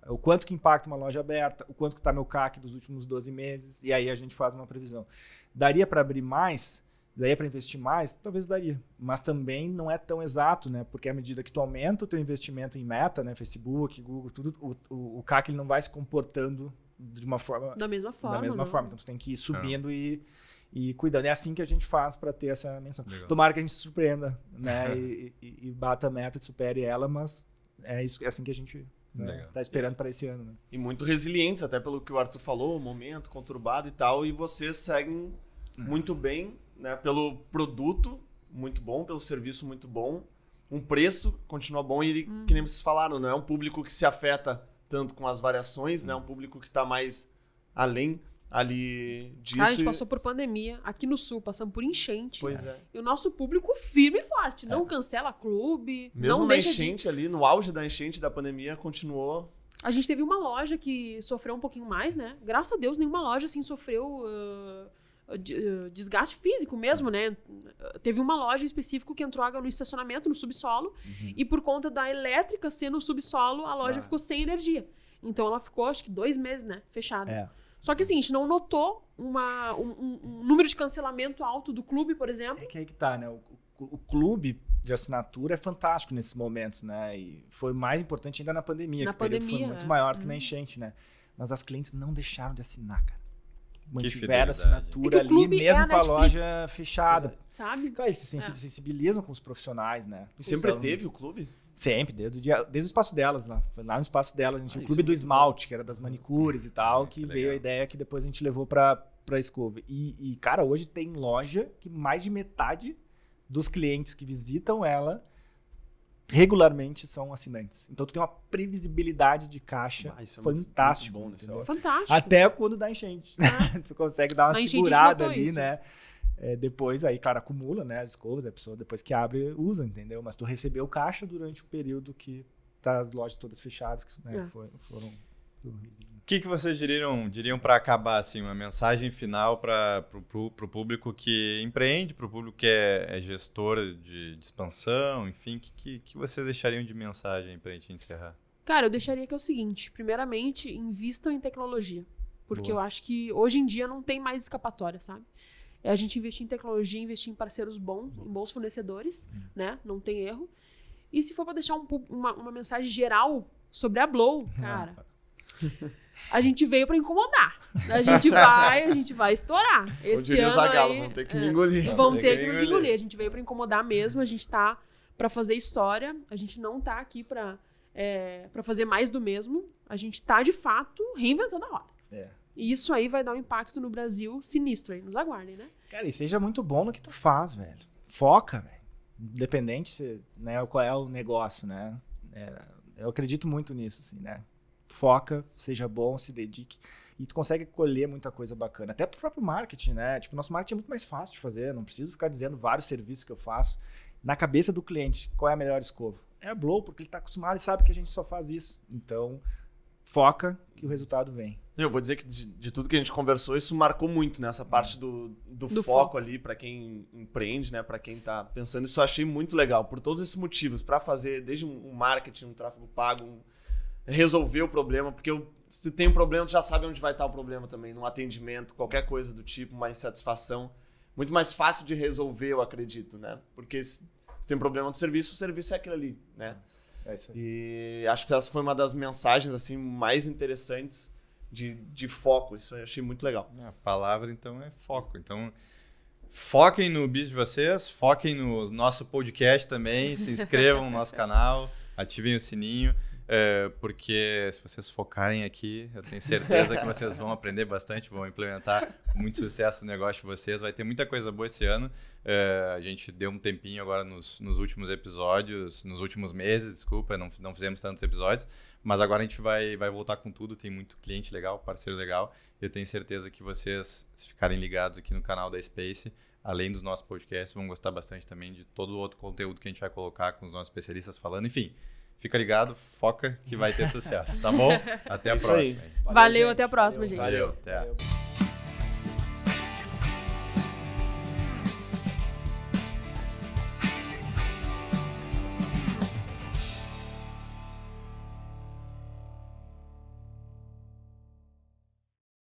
o quanto que impacta uma loja aberta, o quanto que está meu CAC dos últimos 12 meses, e aí a gente faz uma previsão. Daria para abrir mais? Daria para investir mais? Talvez daria, mas também não é tão exato, né? Porque à medida que tu aumenta o teu investimento em meta, né? Facebook, Google, tudo, o CAC ele não vai se comportando de uma forma... Da mesma forma. Então tu tem que ir subindo e cuidando. É assim que a gente faz para ter essa menção. Legal. Tomara que a gente se surpreenda, né? e bata a meta e supere ela, mas é assim que a gente tá esperando para esse ano. Né? E muito resilientes, até pelo que o Arthur falou, o momento conturbado e tal, e vocês seguem muito bem, né? Pelo produto muito bom, pelo serviço muito bom, um preço continua bom e, que nem vocês falaram, não é um público que se afeta tanto com as variações, né? É um público que está mais além ali disso. A gente passou por pandemia, aqui no Sul, passamos por enchente. Pois é. E o nosso público firme e forte, não cancela clube, Mesmo não na deixa enchente ali, no auge da enchente da pandemia, continuou. A gente teve uma loja que sofreu um pouquinho mais, né? Graças a Deus, nenhuma loja assim sofreu desgaste físico mesmo, né? Teve uma loja específica que entrou água no estacionamento, no subsolo, e por conta da elétrica ser no subsolo, a loja ficou sem energia. Então ela ficou, acho que 2 meses, né? Fechada. Só que assim, a gente não notou um número de cancelamento alto do clube, por exemplo. É que aí que tá, né? O clube de assinatura é fantástico nesses momentos, né? E foi mais importante ainda na pandemia. Que o período foi muito maior do que na enchente, né? Mas as clientes não deixaram de assinar, cara. Mantiveram a assinatura ali, mesmo com a loja fechada. Sabe? Cara, eles se sensibilizam com os profissionais, né? E sempre teve o clube? Sempre, desde o espaço delas, lá. Foi lá no espaço delas, a gente tinha o clube do esmalte, que era das manicures e tal, que veio a ideia que depois a gente levou pra escova. E, cara, hoje tem loja que mais de metade dos clientes que visitam ela regularmente são assinantes. Então tu tem uma previsibilidade de caixa fantástico. Muito bom, fantástico. Até quando dá enchente. Tu consegue dar uma segurada ali, isso. né? Depois aí, claro, acumula, né, as escovas, a pessoa depois que abre usa, entendeu? Mas tu recebeu caixa durante o período que tá as lojas todas fechadas, né, foram... O que vocês diriam para acabar, assim, uma mensagem final para o público que empreende, para o público que é gestor de expansão, enfim, que vocês deixariam de mensagem para a gente encerrar? Cara, eu deixaria que é o seguinte, primeiramente, invistam em tecnologia, porque eu acho que hoje em dia não tem mais escapatória, sabe? É a gente investir em tecnologia, investir em parceiros bons, em bons fornecedores, né? Não tem erro. E se for para deixar uma mensagem geral sobre a Blow, cara... A gente veio pra incomodar. A gente vai estourar. Esse ano aí, vão ter que me engolir. Vão ter que nos engolir. A gente veio pra incomodar mesmo. A gente tá pra fazer história. A gente não tá aqui pra fazer mais do mesmo. A gente tá, de fato, reinventando a roda. E isso aí vai dar um impacto no Brasil sinistro aí. Nos aguardem, né? Cara, e seja muito bom no que tu faz, velho. Foca, velho. Independente, né, qual é o negócio, né? Eu acredito muito nisso, assim, né? Foca, seja bom, se dedique e tu consegue colher muita coisa bacana. Até pro próprio marketing, né? Tipo, nosso marketing é muito mais fácil de fazer, não preciso ficar dizendo vários serviços que eu faço. Na cabeça do cliente, qual é a melhor escova? É a Blow, porque ele tá acostumado e sabe que a gente só faz isso. Então, foca que o resultado vem. Eu vou dizer que de tudo que a gente conversou, isso marcou muito nessa parte do foco ali para quem empreende, né? Para quem tá pensando. Isso eu achei muito legal, por todos esses motivos, para fazer desde um marketing, um tráfego pago, resolver o problema, porque se tem um problema, tu já sabe onde vai estar o problema também, no atendimento, qualquer coisa do tipo, uma insatisfação. Muito mais fácil de resolver, eu acredito, né? Porque se tem um problema do serviço, o serviço é aquilo ali, né? É isso aí. E acho que essa foi uma das mensagens assim mais interessantes de foco. Isso eu achei muito legal. A palavra, então, é foco. Então, foquem no business de vocês, foquem no nosso podcast também, se inscrevam no nosso canal, ativem o sininho, porque se vocês focarem aqui, eu tenho certeza que vocês vão aprender bastante, vão implementar com muito sucesso o negócio de vocês. Vai ter muita coisa boa esse ano. A gente deu um tempinho agora nos últimos episódios, nos últimos meses, desculpa, não fizemos tantos episódios, mas agora a gente vai voltar com tudo, tem muito cliente legal, parceiro legal, e eu tenho certeza que vocês, se ficarem ligados aqui no canal da Space, além dos nossos podcasts, vão gostar bastante também de todo o outro conteúdo que a gente vai colocar com os nossos especialistas falando, enfim. Fica ligado, foca que vai ter sucesso, tá bom? Até a Isso próxima. aí. Valeu, até a próxima, gente. Valeu, até. Valeu.